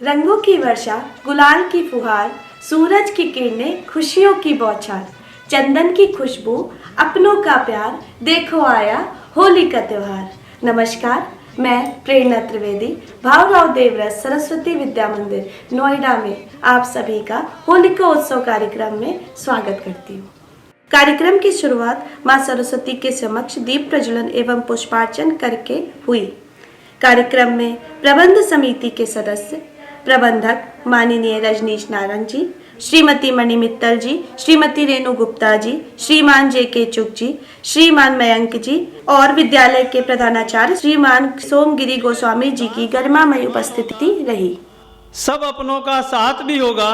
रंगों की वर्षा, गुलाल की फुहार, सूरज की किरणें, खुशियों की बौछार, चंदन की खुशबू, अपनों का प्यार, देखो आया होली का त्योहार। नमस्कार, मैं प्रेरणा त्रिवेदी भावराव देवव्रत सरस्वती विद्या मंदिर नोएडा में आप सभी का होलिका उत्सव कार्यक्रम में स्वागत करती हूँ। कार्यक्रम की शुरुआत मां सरस्वती के समक्ष दीप प्रज्वलन एवं पुष्पार्चन करके हुई। कार्यक्रम में प्रबंध समिति के सदस्य प्रबंधक माननीय रजनीश नारंग जी, श्रीमती मणि मित्तल जी, श्रीमती रेणु गुप्ता जी, श्रीमान जे.के. चुग जी, श्रीमान मयंक जी और विद्यालय के प्रधानाचार्य श्रीमान सोमगिरी गोस्वामी जी की गरिमामय उपस्थिति रही। सब अपनों का साथ भी होगा,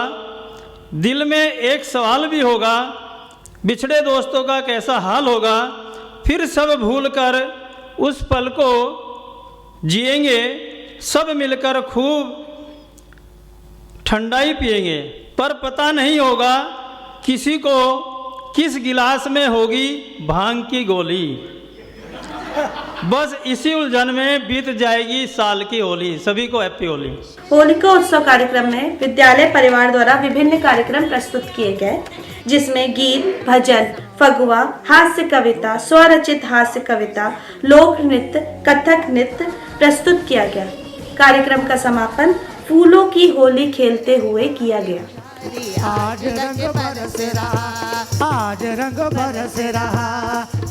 दिल में एक सवाल भी होगा, बिछड़े दोस्तों का कैसा हाल होगा, फिर सब भूलकर उस पल को जिएंगे, सब मिलकर खूब ठंडाई पिएंगे, पर पता नहीं होगा किसी को किस गिलास में होगी भांग की गोली। बस इसी उलझन में बीत जाएगी साल की होली। सभी को हैप्पी होली। होलिका उत्सव कार्यक्रम में विद्यालय परिवार द्वारा विभिन्न कार्यक्रम प्रस्तुत किए गए, जिसमें गीत, भजन, फगुआ, हास्य कविता, स्वरचित हास्य कविता, लोक नृत्य, कथक नृत्य प्रस्तुत किया गया। कार्यक्रम का समापन फूलों की होली खेलते हुए किया गया। आज रंग बरस रहा, आज रंग बरस रहा,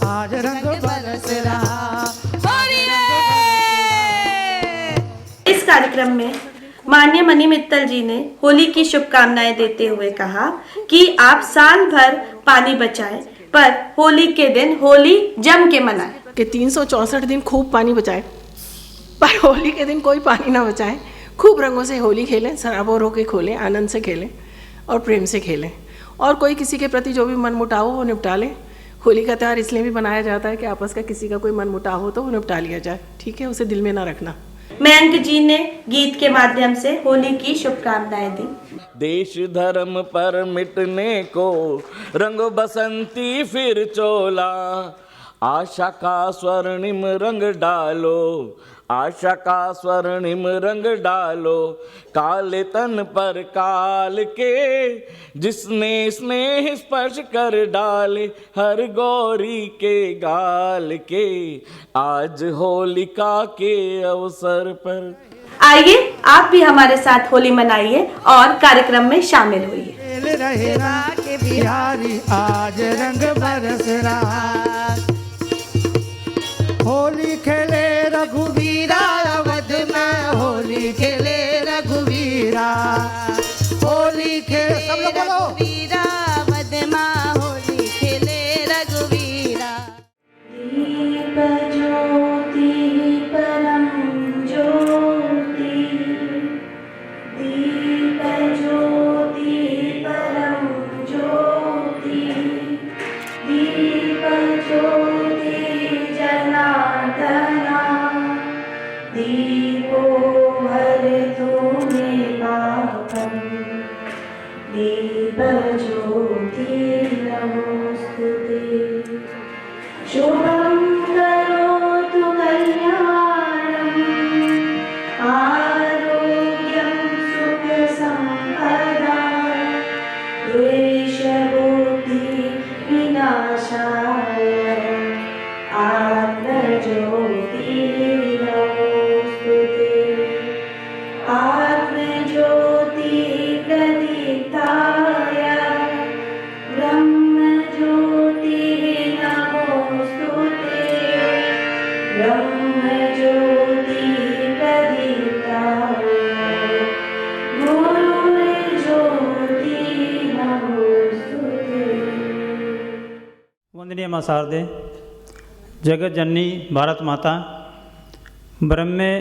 आज रंग बरस रहा। इस कार्यक्रम में माननीय मणि मित्तल जी ने होली की शुभकामनाएं देते हुए कहा कि आप साल भर पानी बचाएं, पर होली के दिन होली जम के मनाएं। कि 364 दिन खूब पानी बचाएं, पर होली के दिन कोई पानी ना बचाएं। खूब रंगों से होली खेलें, सराबोर होकर खोलें, आनंद से खेलें और प्रेम से खेलें, और कोई किसी के प्रति जो भी मनमुटाव हो वो निपटा लें। होली का त्यौहार इसलिए भी बनाया जाता है कि आपस का किसी का कोई मनमुटाव हो तो वो निपटा लिया जाए, ठीक है, उसे दिल में ना रखना। मयंक जी ने गीत के माध्यम से होली की शुभकामनाएं दी। देश धर्म पर मिटने को रंग बसंती फिर चोला, आशा का स्वर्णिम रंग डालो, आशा का स्वर्णिम रंग डालो, काले तन पर काल के, जिसने स्नेह स्पर्श कर डाले हर गौरी के गाल के, आज होलिका के अवसर पर। आइए आप भी हमारे साथ होली मनाइए और कार्यक्रम में शामिल होइए। रहेगा के बिहारी आज रंग बरस रहा, होली खेले रघुवीरा अवध में, होली खेले रघुवीरा, होली खेले सब लोग बोलो रघुवीरा अवध में, होली खेले रघुवीरा। दीप ज्योति परम ज्योति, दीप ज्योति परम ज्योति, दीप ज्योति जनार्दना, दीपो हरतु मे पापम, दीप ज्योति नमोस्तुते। शुभं करोतु कल्याणं, आरोग्यं सुख संपदा, द्वेषबुद्धि विनाशाय, आत्मज्योति नमोस्तुते। आत्मज्योति प्रदीप्ताय, ब्रह्मज्योति नमोस्तुते, ब्रह्मज्योति प्रदीप्ताय, गुरुर्ज्योति नमोस्तुते। वंदनीय मां शारदे, जगत जननी भारत माता, ब्रह्म में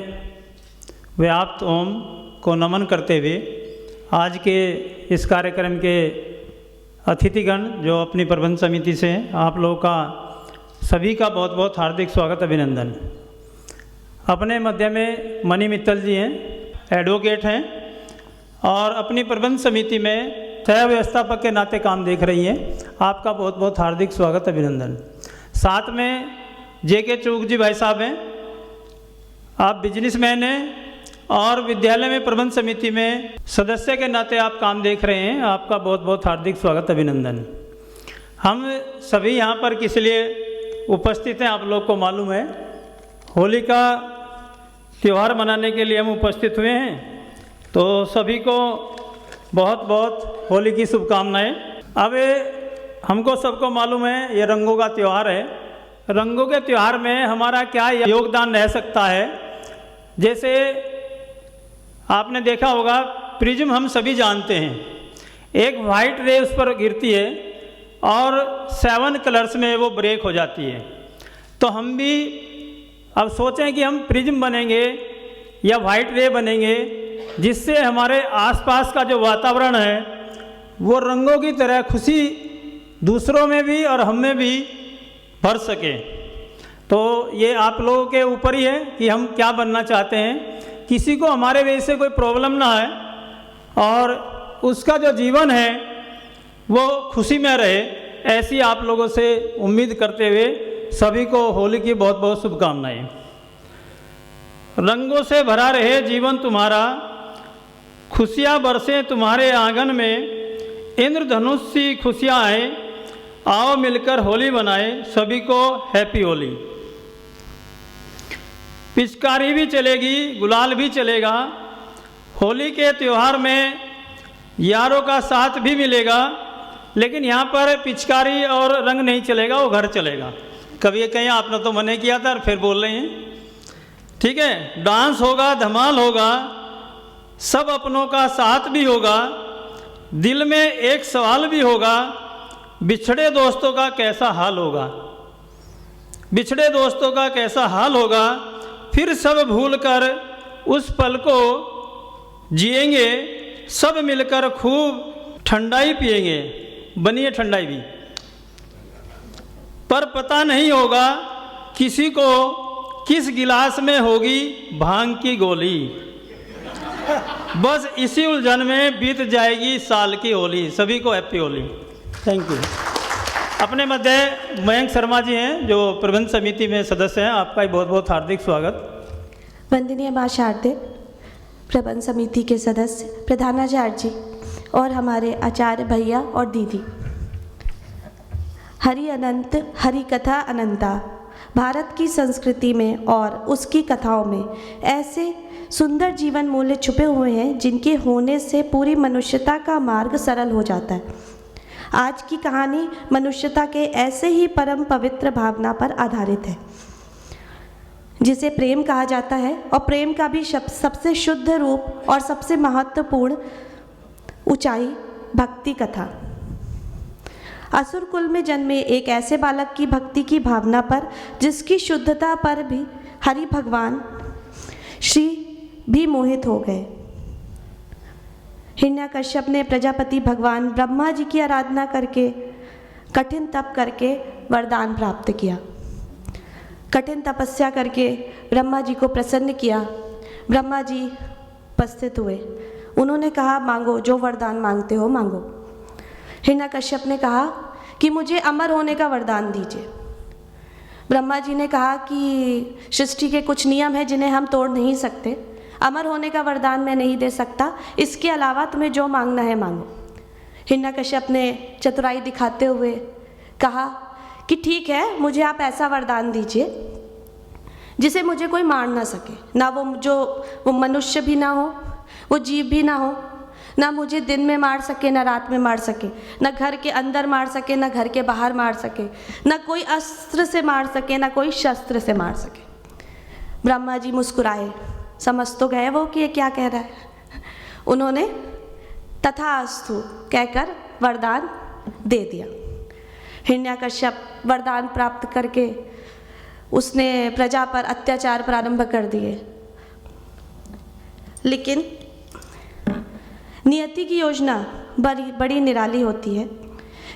व्याप्त ओम को नमन करते हुए आज के इस कार्यक्रम के अतिथिगण जो अपनी प्रबंध समिति से हैं, आप लोगों का सभी का बहुत बहुत हार्दिक स्वागत, अभिनंदन। अपने मध्य में मणि मित्तल जी हैं, एडवोकेट हैं और अपनी प्रबंध समिति में सह व्यवस्थापक के नाते काम देख रही हैं। आपका बहुत बहुत हार्दिक स्वागत, अभिनंदन। साथ में जे.के. चुग जी भाई साहब हैं, आप बिजनेसमैन हैं और विद्यालय में प्रबंध समिति में सदस्य के नाते आप काम देख रहे हैं, आपका बहुत बहुत हार्दिक स्वागत, अभिनंदन। हम सभी यहाँ पर किस लिए उपस्थित हैं आप लोग को मालूम है। होली का त्यौहार मनाने के लिए हम उपस्थित हुए हैं, तो सभी को बहुत बहुत होली की शुभकामनाएं। अब हमको सबको मालूम है ये रंगों का त्यौहार है। रंगों के त्यौहार में हमारा क्या योगदान रह सकता है। जैसे आपने देखा होगा प्रिज्म हम सभी जानते हैं, एक वाइट रे उस पर गिरती है और 7 कलर्स में वो ब्रेक हो जाती है। तो हम भी अब सोचें कि हम प्रिज्म बनेंगे या वाइट रे बनेंगे, जिससे हमारे आसपास का जो वातावरण है वो रंगों की तरह खुशी दूसरों में भी और हम में भी भर सके। तो ये आप लोगों के ऊपर ही है कि हम क्या बनना चाहते हैं। किसी को हमारे वजह से कोई प्रॉब्लम ना है और उसका जो जीवन है वो खुशी में रहे, ऐसी आप लोगों से उम्मीद करते हुए सभी को होली की बहुत बहुत शुभकामनाएं। रंगों से भरा रहे जीवन तुम्हारा, खुशियाँ बरसें तुम्हारे आंगन में, इंद्रधनुष सी खुशियाँ आए, आओ मिलकर होली बनाए, सभी को हैप्पी होली। पिचकारी भी चलेगी, गुलाल भी चलेगा, होली के त्यौहार में यारों का साथ भी मिलेगा, लेकिन यहाँ पर पिचकारी और रंग नहीं चलेगा, वो घर चलेगा। कभी कहीं आपने तो मना किया था और फिर बोल रहे हैं, ठीक है। डांस होगा, धमाल होगा, सब अपनों का साथ भी होगा, दिल में एक सवाल भी होगा, बिछड़े दोस्तों का कैसा हाल होगा, बिछड़े दोस्तों का कैसा हाल होगा, फिर सब भूलकर उस पल को जिएंगे, सब मिलकर खूब ठंडाई पिएंगे, बनिए ठंडाई भी। पर पता नहीं होगा किसी को किस गिलास में होगी भांग की गोली, बस इसी उलझन में बीत जाएगी साल की होली। सभी को हैप्पी होली। Thank you. अपने मध्य मयंक शर्मा जी हैं जो प्रबंध समिति में सदस्य हैं, आपका बहुत बहुत हार्दिक स्वागत। वंदनीय माँ शारदे, प्रबंध समिति के सदस्य, प्रधानाचार्य जी और हमारे आचार्य भैया और दीदी। हरि अनंत, हरि कथा अनंता। भारत की संस्कृति में और उसकी कथाओं में ऐसे सुंदर जीवन मूल्य छुपे हुए हैं जिनके होने से पूरी मनुष्यता का मार्ग सरल हो जाता है। आज की कहानी मनुष्यता के ऐसे ही परम पवित्र भावना पर आधारित है जिसे प्रेम कहा जाता है, और प्रेम का भी सबसे शुद्ध रूप और सबसे महत्वपूर्ण ऊंचाई भक्ति कथा। असुर कुल में जन्मे एक ऐसे बालक की भक्ति की भावना पर, जिसकी शुद्धता पर भी हरि भगवान श्री भी मोहित हो गए। हिरण्यकश्यप ने प्रजापति भगवान ब्रह्मा जी की आराधना करके कठिन तप करके वरदान प्राप्त किया। कठिन तपस्या करके ब्रह्मा जी को प्रसन्न किया। ब्रह्मा जी उपस्थित हुए, उन्होंने कहा मांगो, जो वरदान मांगते हो मांगो। हिरण्यकश्यप ने कहा कि मुझे अमर होने का वरदान दीजिए। ब्रह्मा जी ने कहा कि सृष्टि के कुछ नियम हैं जिन्हें हम तोड़ नहीं सकते, अमर होने का वरदान मैं नहीं दे सकता, इसके अलावा तुम्हें जो मांगना है मांगो। हिरण्यकश्यप ने चतुराई दिखाते हुए कहा कि ठीक है, मुझे आप ऐसा वरदान दीजिए जिसे मुझे कोई मार ना सके, ना वो मनुष्य भी ना हो, वो जीव भी ना हो, ना मुझे दिन में मार सके ना रात में मार सके, ना घर के अंदर मार सके ना घर के बाहर मार सके, ना कोई अस्त्र से मार सके ना कोई शस्त्र से मार सके। ब्रह्मा जी मुस्कुराए, समझ तो गए वो कि ये क्या कह रहा है। उन्होंने तथास्तु कहकर वरदान दे दिया। हिरण्यकश्यप वरदान प्राप्त करके उसने प्रजा पर अत्याचार प्रारंभ कर दिए, लेकिन नियति की योजना बड़ी निराली होती है।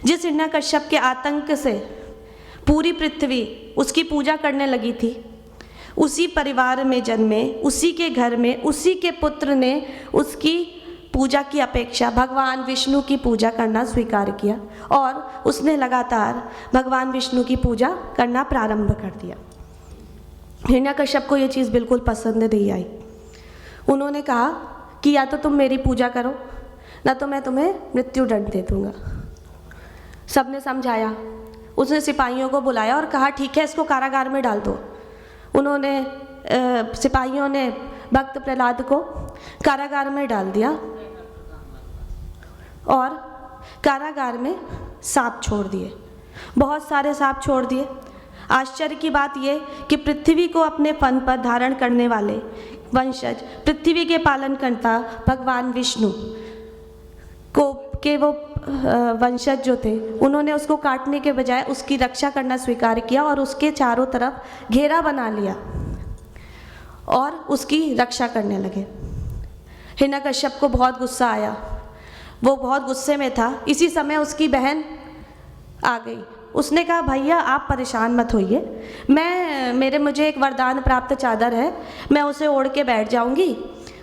जिस हिरण्यकश्यप के आतंक से पूरी पृथ्वी उसकी पूजा करने लगी थी, उसी परिवार में जन्मे, उसी के घर में उसी के पुत्र ने उसकी पूजा की अपेक्षा भगवान विष्णु की पूजा करना स्वीकार किया और उसने लगातार भगवान विष्णु की पूजा करना प्रारंभ कर दिया। हिरण्यकश्यप को ये चीज़ बिल्कुल पसंद नहीं आई। उन्होंने कहा कि या तो तुम मेरी पूजा करो, ना तो मैं तुम्हें मृत्यु दंड दे दूँगा। सबने समझाया। उसने सिपाहियों को बुलाया और कहा ठीक है, इसको कारागार में डाल दो। उन्होंने सिपाहियों ने भक्त प्रहलाद को कारागार में डाल दिया और कारागार में सांप छोड़ दिए, बहुत सारे सांप छोड़ दिए। आश्चर्य की बात ये कि पृथ्वी को अपने फन पर धारण करने वाले वंशज, पृथ्वी के पालनकर्ता भगवान विष्णु को के वो वंशज जो थे, उन्होंने उसको काटने के बजाय उसकी रक्षा करना स्वीकार किया और उसके चारों तरफ घेरा बना लिया और उसकी रक्षा करने लगे। हिरण्यकश्यप को बहुत गुस्सा आया, वो बहुत गुस्से में था। इसी समय उसकी बहन आ गई। उसने कहा भैया आप परेशान मत होइए, मुझे एक वरदान प्राप्त चादर है, मैं उसे ओढ़ के बैठ जाऊंगी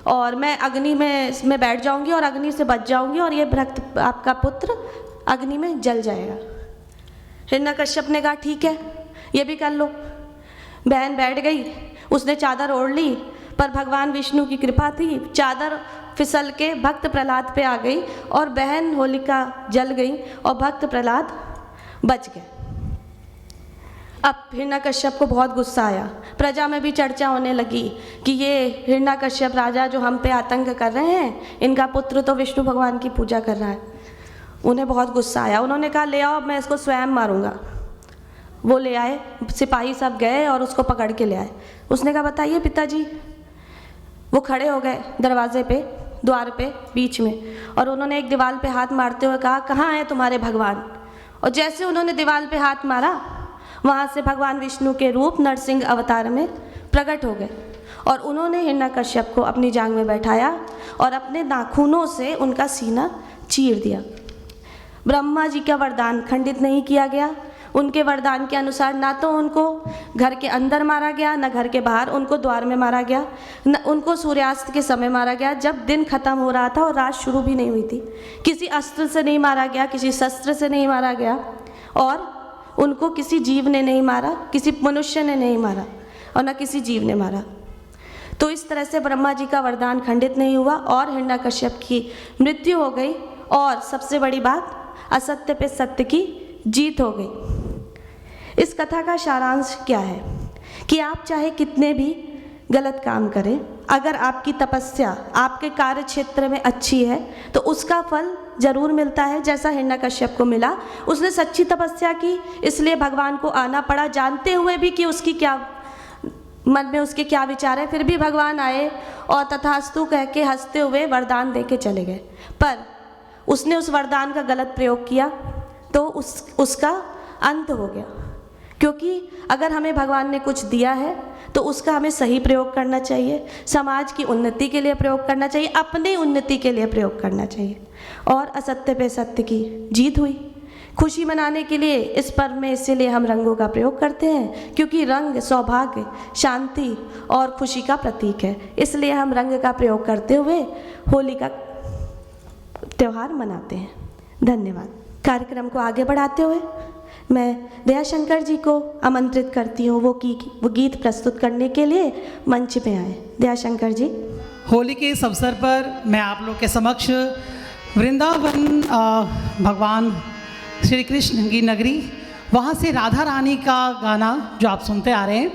और मैं अग्नि में बैठ जाऊंगी और अग्नि से बच जाऊंगी और ये भक्त आपका पुत्र अग्नि में जल जाएगा। हिरण्यकश्यप ने कहा ठीक है, ये भी कर लो। बहन बैठ गई, उसने चादर ओढ़ ली, पर भगवान विष्णु की कृपा थी, चादर फिसल के भक्त प्रहलाद पे आ गई और बहन होलिका जल गई और भक्त प्रहलाद बच गए। अब हिरण्यकश्यप को बहुत गुस्सा आया। प्रजा में भी चर्चा होने लगी कि ये हिरण्यकश्यप राजा जो हम पे आतंक कर रहे हैं, इनका पुत्र तो विष्णु भगवान की पूजा कर रहा है। उन्हें बहुत गुस्सा आया। उन्होंने कहा ले आओ, मैं इसको स्वयं मारूंगा। वो ले आए, सिपाही सब गए और उसको पकड़ के ले आए। उसने कहा बताइए पिताजी। वो खड़े हो गए दरवाजे पे, द्वार पे बीच में, और उन्होंने एक दीवार पे हाथ मारते हुए कहा कहाँ हैं तुम्हारे भगवान। और जैसे उन्होंने दीवार पे हाथ मारा, वहाँ से भगवान विष्णु के रूप नरसिंह अवतार में प्रकट हो गए और उन्होंने हिरण्यकश्यप को अपनी जांग में बैठाया और अपने नाखूनों से उनका सीना चीर दिया। ब्रह्मा जी का वरदान खंडित नहीं किया गया। उनके वरदान के अनुसार ना तो उनको घर के अंदर मारा गया, ना घर के बाहर, उनको द्वार में मारा गया, न उनको सूर्यास्त के समय मारा गया जब दिन खत्म हो रहा था और रात शुरू भी नहीं हुई थी। किसी अस्त्र से नहीं मारा गया, किसी शस्त्र से नहीं मारा गया, और उनको किसी जीव ने नहीं मारा, किसी मनुष्य ने नहीं मारा और न किसी जीव ने मारा। तो इस तरह से ब्रह्मा जी का वरदान खंडित नहीं हुआ और हिरण्यकश्यप की मृत्यु हो गई। और सबसे बड़ी बात, असत्य पे सत्य की जीत हो गई। इस कथा का सारांश क्या है कि आप चाहे कितने भी गलत काम करें, अगर आपकी तपस्या आपके कार्य क्षेत्र में अच्छी है तो उसका फल जरूर मिलता है, जैसा हिरण्यकश्यप को मिला। उसने सच्ची तपस्या की, इसलिए भगवान को आना पड़ा, जानते हुए भी कि उसकी क्या मन में उसके क्या विचार है। फिर भी भगवान आए और तथास्तु कह के हंसते हुए वरदान दे के चले गए। पर उसने उस वरदान का गलत प्रयोग किया तो उसका अंत हो गया। क्योंकि अगर हमें भगवान ने कुछ दिया है तो उसका हमें सही प्रयोग करना चाहिए, समाज की उन्नति के लिए प्रयोग करना चाहिए, अपनी उन्नति के लिए प्रयोग करना चाहिए। और असत्य पे सत्य की जीत हुई। खुशी मनाने के लिए इस पर्व में इसीलिए हम रंगों का प्रयोग करते हैं, क्योंकि रंग सौभाग्य, शांति और खुशी का प्रतीक है। इसलिए हम रंग का प्रयोग करते हुए होली का त्यौहार मनाते हैं। धन्यवाद। कार्यक्रम को आगे बढ़ाते हुए मैं दयाशंकर जी को आमंत्रित करती हूँ वो गीत प्रस्तुत करने के लिए मंच पे आए। दयाशंकर जी। होली के इस अवसर पर मैं आप लोग के समक्ष वृंदावन भगवान श्री कृष्ण की नगरी, वहाँ से राधा रानी का गाना जो आप सुनते आ रहे हैं,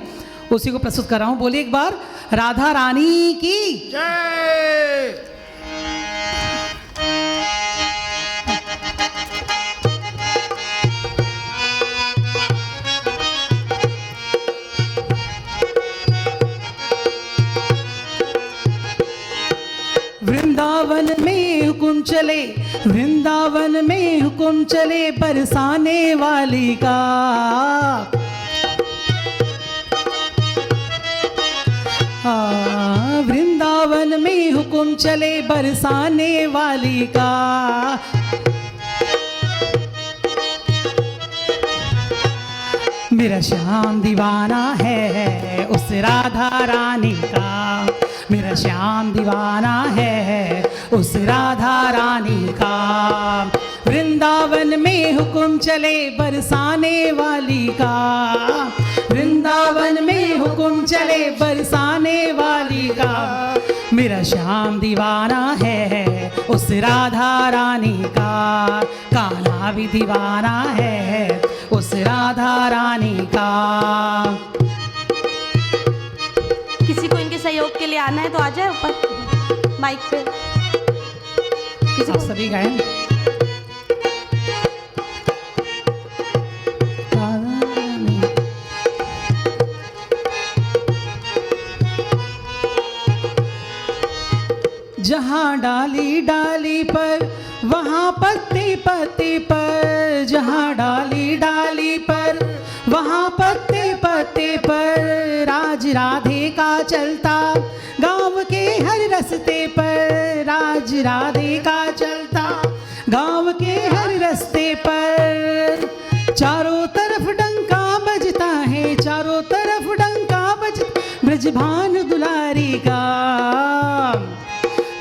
उसी को प्रस्तुत कर रहा हूँ। बोलिए एक बार राधा रानी की जय। वृंदावन में हुकुम चले, वृंदावन में हुकुम चले बरसाने वाली का। वृंदावन में हुकुम चले बरसाने वाली का। मेरा श्याम दीवाना है उस राधा रानी का, मेरा श्याम दीवाना है उस राधा रानी का। वृंदावन में हुकुम चले बरसाने वाली का, वृंदावन में हुकुम चले बरसाने वाली का। मेरा श्याम दीवाना है उस राधा रानी का, कान्हा भी दीवाना है उस राधा रानी का। किसी को इनके सहयोग के लिए आना है तो आ जाए ऊपर माइक पे। किसी आप को सभी गाएं। जहाँ डाली डाली पर वहाँ पत्ते पत्ते पर, जहाँ डाली डाली पर वहाँ पत्ते पत्ते पर, राज राधे का चलता गाँव के हर रास्ते पर, राज राधे का चलता गाँव के हर रास्ते पर। चारों तरफ डंका बजता है, चारों तरफ डंका बजता ब्रजभानु दुलारी का।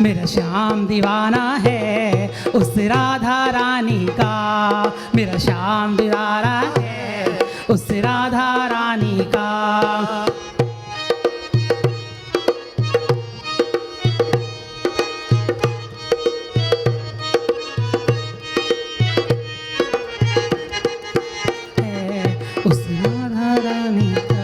मेरा श्याम दीवाना है उस राधा रानी का, मेरा श्याम दीवाना है उस राधा रानी का। उस राधा रानी का।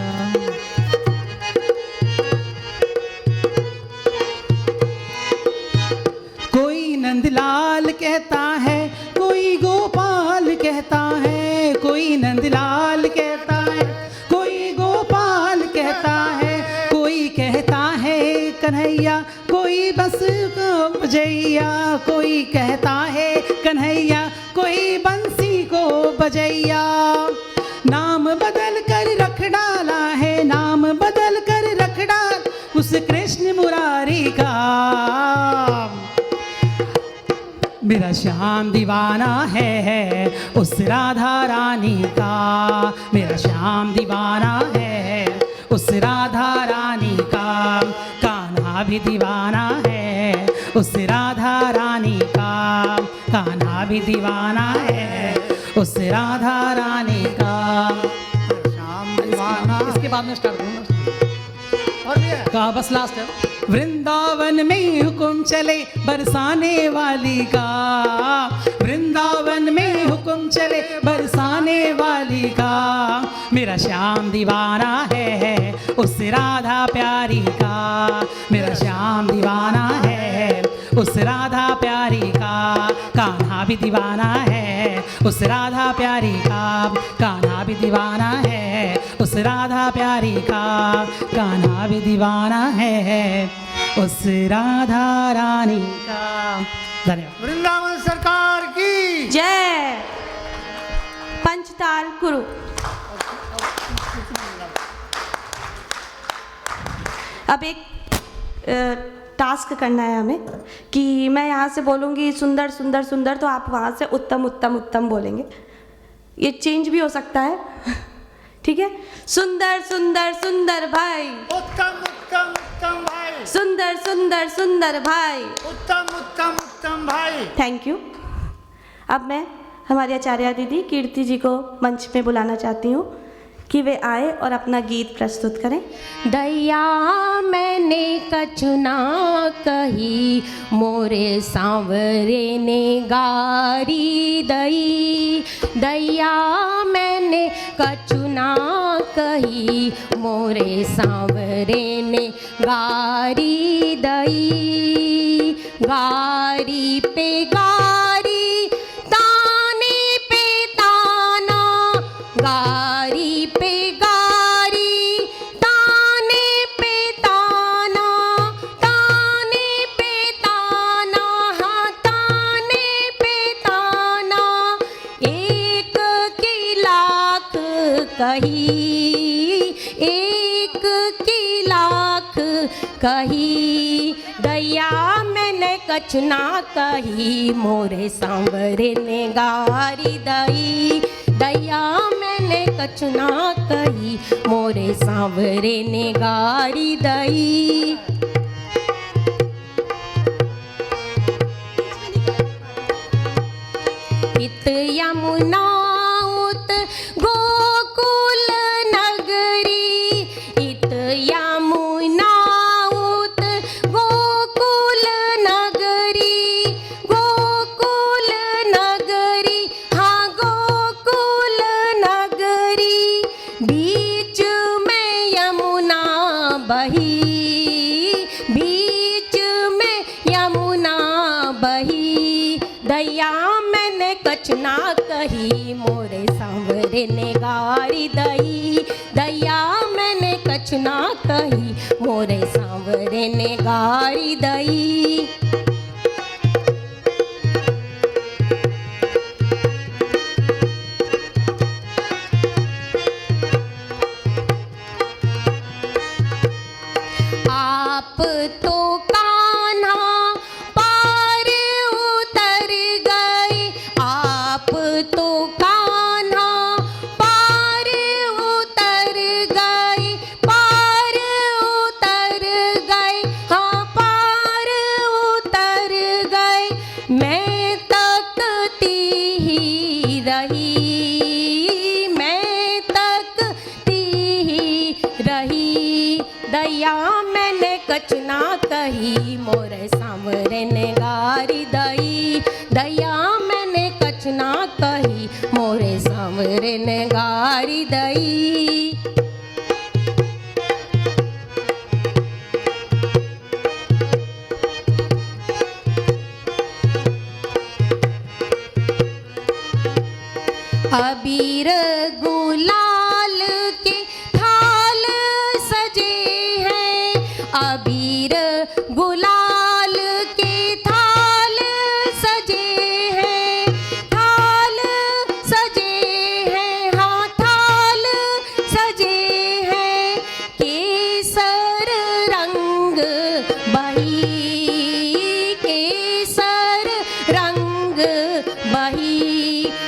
कोई नंदलाल कहता है, कोई गोपाल कहता है, कोई नंदलाल कहता है, कोई गोपाल कहता है, कोई कहता है कन्हैया, कोई बस को बजैया, कोई कहता है कन्हैया, कोई बंसी को बजैया। नाम बदल कर रख डाला है, नाम बदल कर रख डाल उस कृष्ण मुरारी का। मेरा श्याम दीवाना है उस राधा रानी का, मेरा श्याम दीवाना है उस राधा रानी का। कान्हा भी दीवाना है उस राधा रानी का, कान्हा भी दीवाना है उस राधा रानी का। श्याम दीवाना। इसके बाद में स्टार्ट करूँगा और भी है। का बस लास्ट है। वृंदावन में हुक्म चले बरसाने वाली का, वृंदावन में हुक्म चले बरसाने वाली का। मेरा श्याम दीवाना है उस राधा प्यारी का, मेरा श्याम दीवाना है उस राधा प्यारी का। कान्हा भी दीवाना है उस राधा प्यारी का, कान्हा भी दीवाना है उस राधा प्यारी का। कान्हा भी दीवाना है उस राधा रानी का। धन्यवाद। वृंदावन सरकार की जय। पंचताल कुरु। अब एक टास्क करना है हमें कि मैं यहाँ से बोलूँगी सुंदर सुंदर सुंदर, तो आप वहाँ से उत्तम उत्तम उत्तम बोलेंगे। ये चेंज भी हो सकता है ठीक है। सुंदर सुंदर सुंदर भाई, उत्तम उत्तम उत्तम भाई, सुंदर सुंदर सुंदर भाई, उत्तम उत्तम उत्तम भाई। Thank you. अब मैं हमारी आचार्य दीदी कीर्ति जी को मंच पे बुलाना चाहती हूँ कि वे आए और अपना गीत प्रस्तुत करें। दैया मैंने कछुना कही, मोरे सांवरे ने गारी दई। दैया मैंने कछुना कही, मोरे सांवरे ने गारी दई। गारी पे गारी, ताने पे ताना, गारी पे गारी, ताने पे ताना, ताने पे ताना, हाँ ताने पे ताना। एक की लाख कही, एक की लाख कही। दैया मैंने कछुना कही, मोरे सांवरे ने गारी दई। दैया मैंने कछुना कही, मोरे सांवरे ने गारी दई। इत यमुना उत गोकुल नगरी, इत यमुना उत गोकुल बही, बीच में यमुना बही। दैया मैंने कछ ना कही, मोरे सांवरे ने गारी दई। दैया मैंने कछ ना कही, मोरे सांवरे ने गारी दई। आप तो कान्हा पार उतर गए, आप तो कान्हा पार उतर गए, पार उतर गए, हाँ पार उतर गए। मैं तकती ही रही, मैं तकती ही रही। दैया मैंने कछ ना कही, मोरे सांवरे ने गारी दई। दैया मैंने कछ ना कही, मोरे सांवरे ने गारी दई। अबीर गुलाल के थाल सजे हैं, अबीर गुलाल के थाल सजे हैं, थाल सजे हैं, हाँ थाल सजे हैं। केसर रंग बही, केसर रंग बही।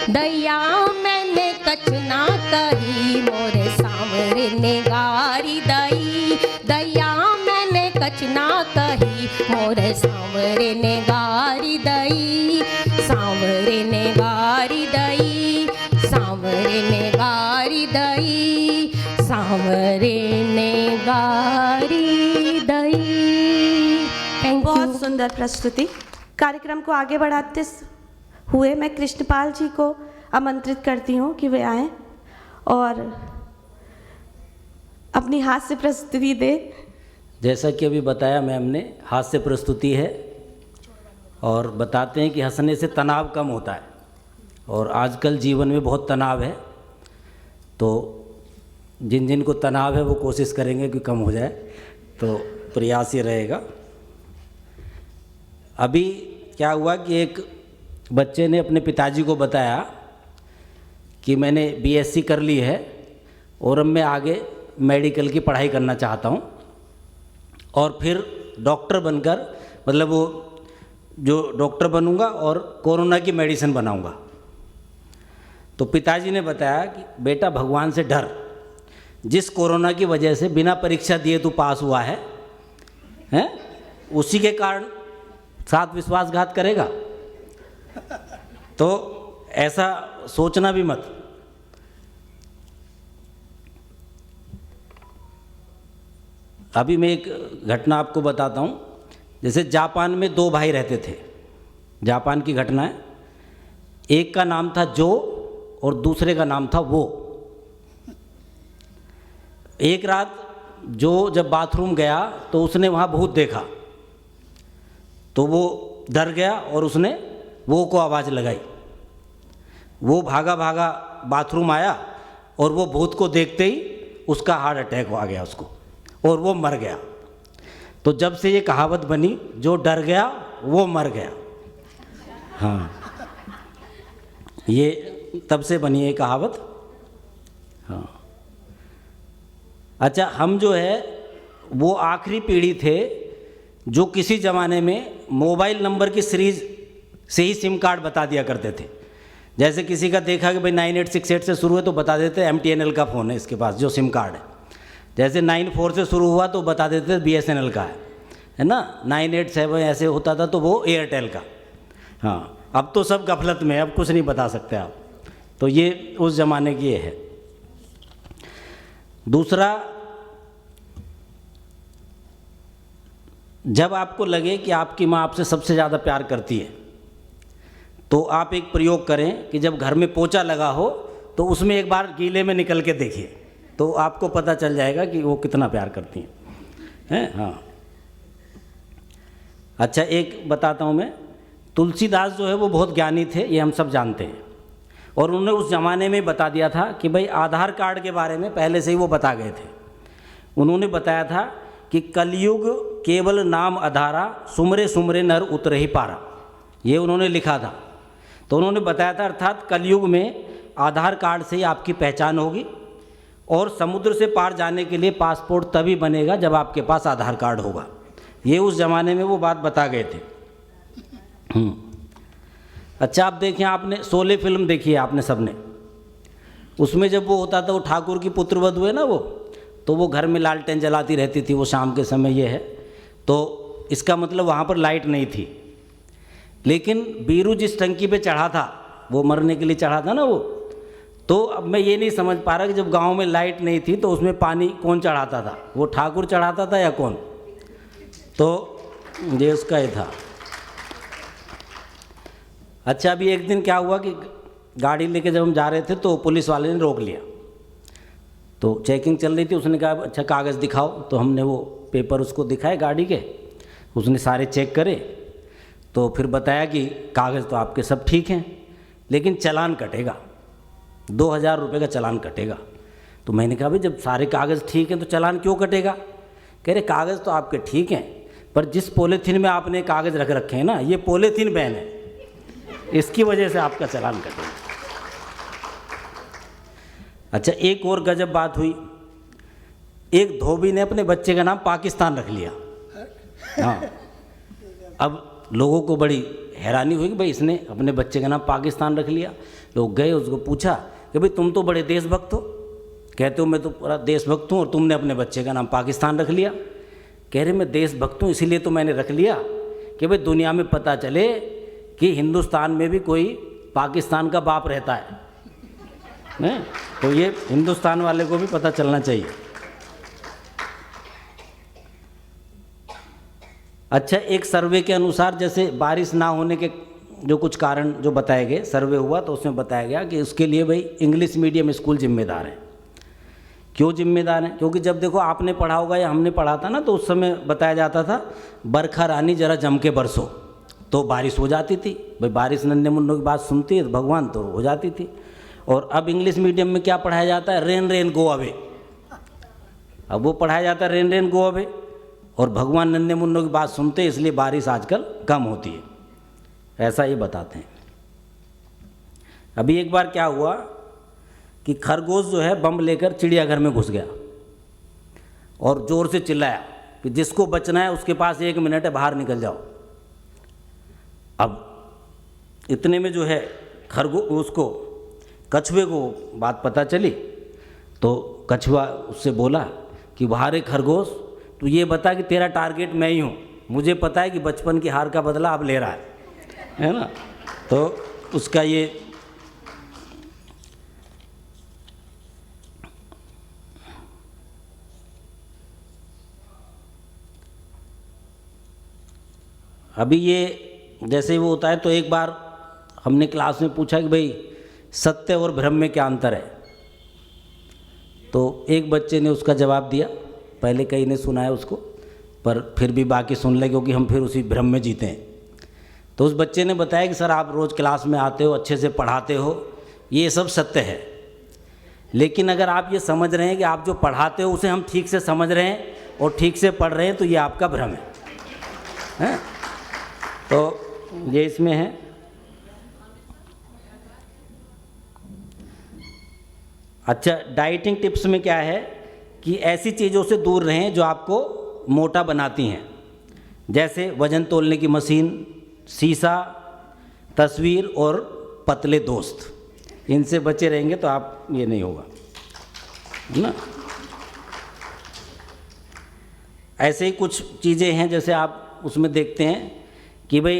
दैया मैंने कछ ना कही, मोरे सांवरे ने गारी दई। दैया मैंने कछ ना कही, मोरे सांवरे ने गारी दई। सांवरे ने गारी दई, सांवरे ने गारी दई, सांवरे ने गारी दई। Thank you. बहुत सुंदर प्रस्तुति। कार्यक्रम को आगे बढ़ाते हुए मैं कृष्णपाल जी को आमंत्रित करती हूँ कि वे आएं और अपनी हास्य प्रस्तुति दें। जैसा कि अभी बताया मैम ने, हास्य प्रस्तुति है और बताते हैं कि हंसने से तनाव कम होता है और आजकल जीवन में बहुत तनाव है, तो जिन जिन को तनाव है वो कोशिश करेंगे कि कम हो जाए, तो प्रयास ये रहेगा। अभी क्या हुआ कि एक बच्चे ने अपने पिताजी को बताया कि मैंने बीएससी कर ली है और अब मैं आगे मेडिकल की पढ़ाई करना चाहता हूँ और फिर डॉक्टर बनकर, मतलब वो जो डॉक्टर बनूंगा और कोरोना की मेडिसिन बनाऊंगा। तो पिताजी ने बताया कि बेटा भगवान से डर, जिस कोरोना की वजह से बिना परीक्षा दिए तू पास हुआ है, हैं, उसी के कारण साथ विश्वासघात करेगा, तो ऐसा सोचना भी मत। अभी मैं एक घटना आपको बताता हूँ। जैसे जापान में दो भाई रहते थे, जापान की घटना है। एक का नाम था जो और दूसरे का नाम था वो। एक रात जो जब बाथरूम गया तो उसने वहाँ भूत देखा, तो वो डर गया और उसने वो को आवाज़ लगाई। वो भागा भागा बाथरूम आया और वो भूत को देखते ही उसका हार्ट अटैक आ गया उसको और वो मर गया। तो जब से ये कहावत बनी, जो डर गया वो मर गया। हाँ, ये तब से बनी है कहावत। हाँ, अच्छा, हम जो है वो आखिरी पीढ़ी थे जो किसी ज़माने में मोबाइल नंबर की सीरीज़ से ही सिम कार्ड बता दिया करते थे। जैसे किसी का देखा कि भाई 9868 से शुरू है तो बता देते MTNL का फ़ोन है इसके पास जो सिम कार्ड है। जैसे 94 से शुरू हुआ तो बता देते BSNL का है ना। 987 ऐसे होता था तो वो एयरटेल का। हाँ, अब तो सब गफलत में, अब कुछ नहीं बता सकते आप। तो ये उस ज़माने की ये है। दूसरा, जब आपको लगे कि आपकी माँ आपसे सबसे ज़्यादा प्यार करती है तो आप एक प्रयोग करें कि जब घर में पोछा लगा हो तो उसमें एक बार गीले में निकल के देखिए, तो आपको पता चल जाएगा कि वो कितना प्यार करती हैं। हैं। हाँ, अच्छा एक बताता हूँ मैं, तुलसीदास जो है वो बहुत ज्ञानी थे, ये हम सब जानते हैं। और उन्होंने उस ज़माने में बता दिया था कि भाई आधार कार्ड के बारे में पहले से ही वो बता गए थे। उन्होंने बताया था कि कलयुग केवल नाम आधारा, सुमरे सुमरे नर उतरे ही पारा, ये उन्होंने लिखा था। तो उन्होंने बताया था अर्थात कलयुग में आधार कार्ड से ही आपकी पहचान होगी, और समुद्र से पार जाने के लिए पासपोर्ट तभी बनेगा जब आपके पास आधार कार्ड होगा। ये उस ज़माने में वो बात बता गए थे। अच्छा, आप देखें, आपने शोले फिल्म देखी है आपने सबने, उसमें जब वो होता था, वो ठाकुर की पुत्रवधू है ना वो, तो वो घर में लालटेन जलाती रहती थी वो शाम के समय, ये है। तो इसका मतलब वहाँ पर लाइट नहीं थी। लेकिन बीरू जिस टंकी पे चढ़ा था, वो मरने के लिए चढ़ा था ना वो, तो अब मैं ये नहीं समझ पा रहा कि जब गांव में लाइट नहीं थी तो उसमें पानी कौन चढ़ाता था, वो ठाकुर चढ़ाता था या कौन? तो ये उसका ही था। अच्छा, अभी एक दिन क्या हुआ कि गाड़ी लेके जब हम जा रहे थे तो पुलिस वाले ने रोक लिया। तो चेकिंग चल रही थी, उसने कहा अच्छा कागज़ दिखाओ। तो हमने वो पेपर उसको दिखाए गाड़ी के, उसने सारे चेक करे, तो फिर बताया कि कागज़ तो आपके सब ठीक हैं, लेकिन चालान कटेगा, 2000 रुपये का चालान कटेगा। तो मैंने कहा भाई जब सारे कागज़ ठीक हैं तो चालान क्यों कटेगा? कह रहे कागज़ तो आपके ठीक हैं, पर जिस पॉलीथीन में आपने कागज़ रख रखे हैं ना, ये पॉलीथीन बैन है, इसकी वजह से आपका चालान कटेगा। अच्छा, एक और गजब बात हुई, एक धोबी ने अपने बच्चे का नाम पाकिस्तान रख लिया। हाँ, अब लोगों को बड़ी हैरानी हुई कि भाई इसने अपने बच्चे का नाम पाकिस्तान रख लिया। लोग गए, उसको पूछा कि भाई तुम तो बड़े देशभक्त हो, कहते हो मैं तो पूरा देशभक्त हूँ और तुमने अपने बच्चे का नाम पाकिस्तान रख लिया। कह रहे मैं देशभक्त हूँ इसीलिए तो मैंने रख लिया कि भाई दुनिया में पता चले कि हिंदुस्तान में भी कोई पाकिस्तान का बाप रहता है, नहीं? तो ये हिंदुस्तान वाले को भी पता चलना चाहिए। अच्छा, एक सर्वे के अनुसार जैसे बारिश ना होने के जो कुछ कारण जो बताए गए, सर्वे हुआ तो उसमें बताया गया कि उसके लिए भाई इंग्लिश मीडियम स्कूल जिम्मेदार है। क्यों जिम्मेदार हैं? क्योंकि जब देखो आपने पढ़ा होगा या हमने पढ़ा था ना, तो उस समय बताया जाता था बरखा रानी जरा जम के बरसो, तो बारिश हो जाती थी। भाई बारिश नन्हे मुन्नों की बात सुनती है तो भगवान, तो हो जाती थी। और अब इंग्लिश मीडियम में क्या पढ़ाया जाता है? Rain rain go away. अब वो पढ़ाया जाता है रेन रेन गो अवे, और भगवान नन्हे मुन्नों की बात सुनते हैं, इसलिए बारिश आजकल कम होती है, ऐसा ये बताते हैं। अभी एक बार क्या हुआ कि खरगोश जो है बम लेकर चिड़ियाघर में घुस गया और ज़ोर से चिल्लाया कि जिसको बचना है उसके पास 1 मिनट है, बाहर निकल जाओ। अब इतने में जो है उसको कछुए को बात पता चली, तो कछुआ उससे बोला कि बाहर खरगोश, तू ये बता कि तेरा टारगेट मैं ही हूँ, मुझे पता है कि बचपन की हार का बदला अब ले रहा है ना? तो उसका ये अभी ये जैसे वो होता है, तो एक बार हमने क्लास में पूछा कि भाई सत्य और भ्रम में क्या अंतर है? तो एक बच्चे ने उसका जवाब दिया, पहले कई ने सुना है उसको, पर फिर भी बाकी सुन ले क्योंकि हम फिर उसी भ्रम में जीते हैं। तो उस बच्चे ने बताया कि सर आप रोज़ क्लास में आते हो, अच्छे से पढ़ाते हो, ये सब सत्य है, लेकिन अगर आप ये समझ रहे हैं कि आप जो पढ़ाते हो उसे हम ठीक से समझ रहे हैं और ठीक से पढ़ रहे हैं, तो ये आपका भ्रम है? तो ये इसमें है। अच्छा, डाइटिंग टिप्स में क्या है कि ऐसी चीज़ों से दूर रहें जो आपको मोटा बनाती हैं, जैसे वज़न तोलने की मशीन, शीशा, तस्वीर और पतले दोस्त। इनसे बचे रहेंगे तो आप ये नहीं होगा, है ना? ऐसे ही कुछ चीज़ें हैं जैसे आप उसमें देखते हैं कि भाई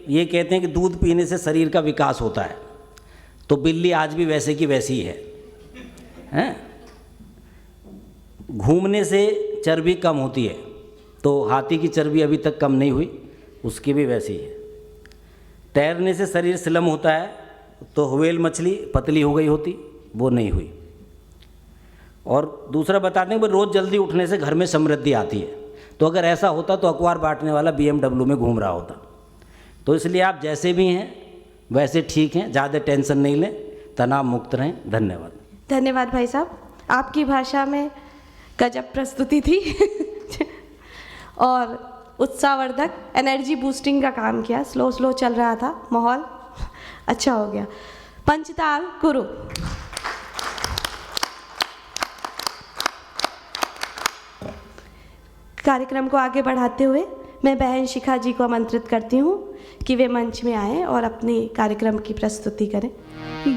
ये कहते हैं कि दूध पीने से शरीर का विकास होता है, तो बिल्ली आज भी वैसे की वैसी ही है, हैं? घूमने से चर्बी कम होती है, तो हाथी की चर्बी अभी तक कम नहीं हुई, उसकी भी वैसी है। तैरने से शरीर स्लिम होता है, तो व्हेल मछली पतली हो गई होती, वो नहीं हुई। और दूसरा बताते हैं कि रोज़ जल्दी उठने से घर में समृद्धि आती है। तो अगर ऐसा होता तो अखबार बांटने वाला BMW में घूम रहा होता। तो इसलिए आप जैसे भी हैं वैसे ठीक हैं, ज़्यादा टेंशन नहीं लें, तनाव मुक्त रहें। धन्यवाद। धन्यवाद भाई साहब, आपकी भाषा में गजब प्रस्तुति थी और उत्साहवर्धक एनर्जी बूस्टिंग का काम किया। स्लो स्लो चल रहा था माहौल, अच्छा हो गया। पंचताल गुरु। कार्यक्रम को आगे बढ़ाते हुए मैं बहन शिखा जी को आमंत्रित करती हूँ कि वे मंच में आएँ और अपनी कार्यक्रम की प्रस्तुति करें।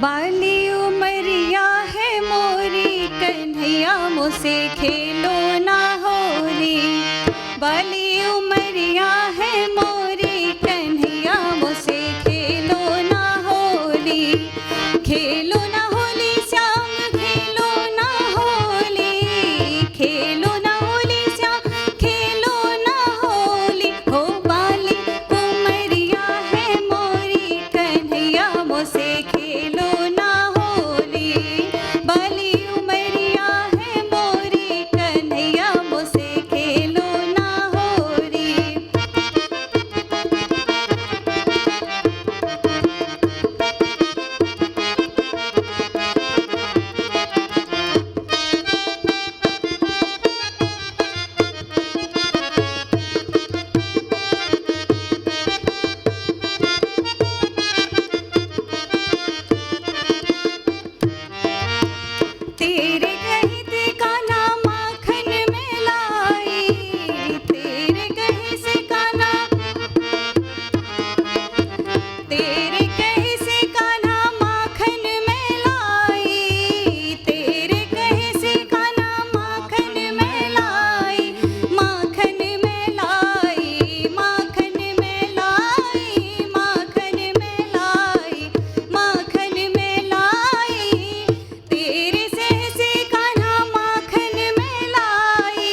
बाली उमरिया है मोरी, कन्हैया मुझसे खेलो ना होली। बाली उमरिया है मोरी, कन्हैया मुझसे खेलो ना होली। खेलो ना होली श्याम, खेलो ना होली। खेलो ना होली श्याम, खेलो ना होली। हो बाली उमरिया है मोरी, कन्हैया मुझसे खेलो ना होली। बाली उमरिया है मोरी, कन्हैया मुझसे खेलो ना होली। तेरे कहीं से काना माखन में लाई, तेरे कहीं से काना, तेरे कहीं से काना माखन में लाई। तेरे कहीं से काना माखन में लाई। माखन में लाई, माखन में लाई, माखन में लाई, माखन में लाई। तेरे से कान्हा माखन में लाई।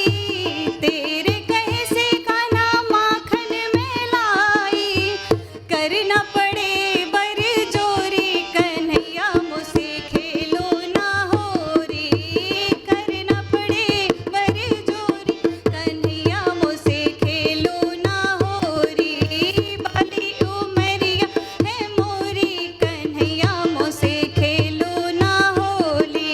तेरे कहे से कान्हा माखन में लाई। करना पड़े बर जोरी, कन्हैया मुझसे खेलो ना होरी। करना पड़े बर जोरी, कन्हैया मुझसे खेलो ना होरी। बाली उमरिया है मोरी, कन्हैया मुझसे खेलो ना होली।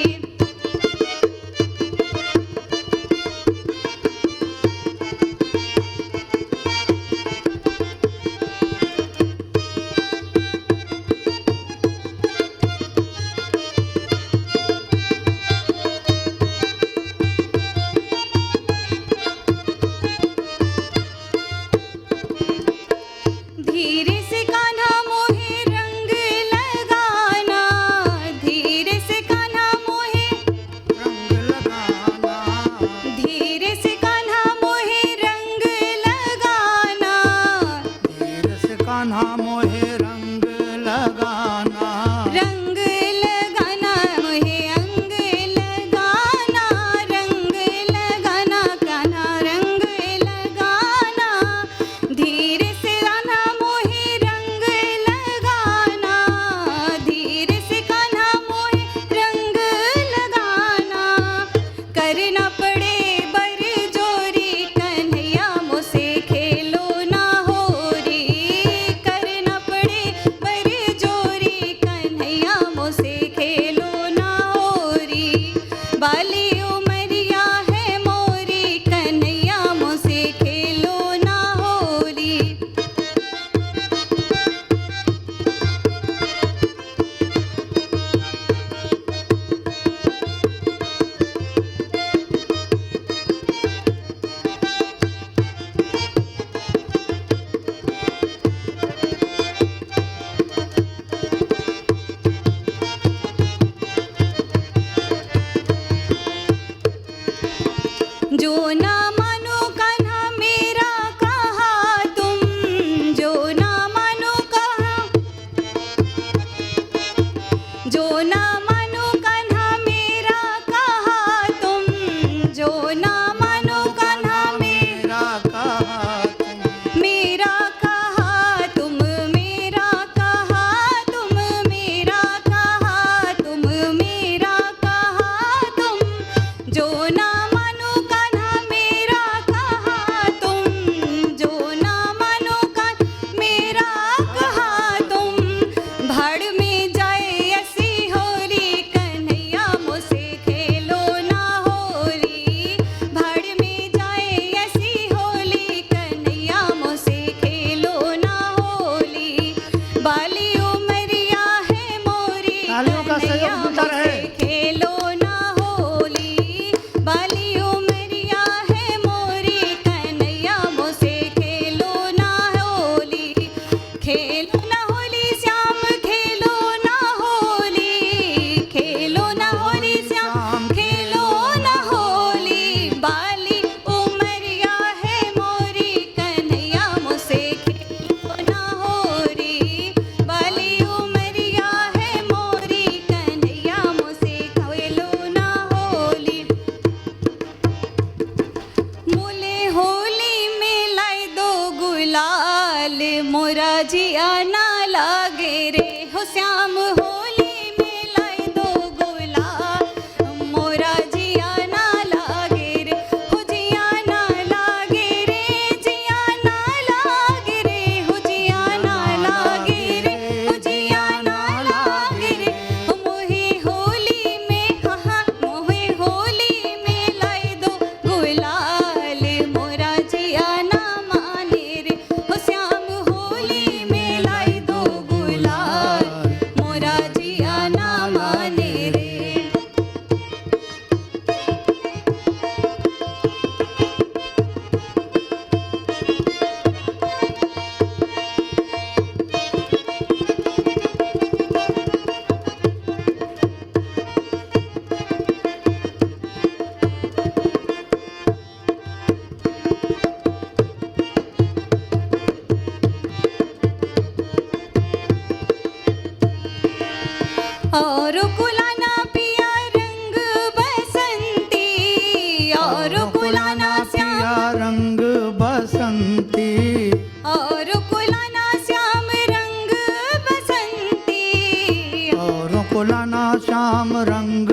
धीरे से कान्हा मोहे रंग लगाना। धीरे से कान्हा मोहे, रंग लगाना, धीरे से कान्हा मोहे रंग लगाना। धीरे से कान्हा मोहे रंग लगाना। रंग लगाना मोहे अंग लगाना। रंग लगाना कान्हा रंग लगाना। धीरे से कान्हा मोहे रंग लगाना। धीरे से कान्हा मोहे रंग लगाना। करना पड़े बर जोरी, कन्हैया मुझसे खेलो ना होरी। करना पड़े बर जोरी, कन्हैया मुझसे खेलो ना होरी। बाली उमरिया है मोरी, कन्हैया मुझसे खेलो ना होरी। जो ना मानो कान्हा मेरा कहा तुम, जो ना मानो कहा, जो ना मानो कान्हा मेरा कहा तुम। जो ना मानो कान्हा मेरा कहा तुम, मेरा कहा तुम, मेरा कहा तुम, मेरा कहा तुम, मेरा कहा तुम। जो ना मानो कान्हा जिया ना लागे रे हो श्याम होली में लाई दो गुलाल मोरा जिया ना लागे रे हो जिया ना लागे रे जिया ना लागे रे हो जिया ना लागे रे हो जिया ना लागे रे हो मोहे होली में हाँ मोहे होली में लाई दो गुलाल मोरा जिया ना माने रे हो श्याम होली में लाई दो गुलाल मोरा जिया ना माने रे। और कुलाना पिया रंग बसंती और कुलाना श्याम पिया रंग बसंती और कुलाना श्याम रंग बसंती और कुलाना श्याम रंग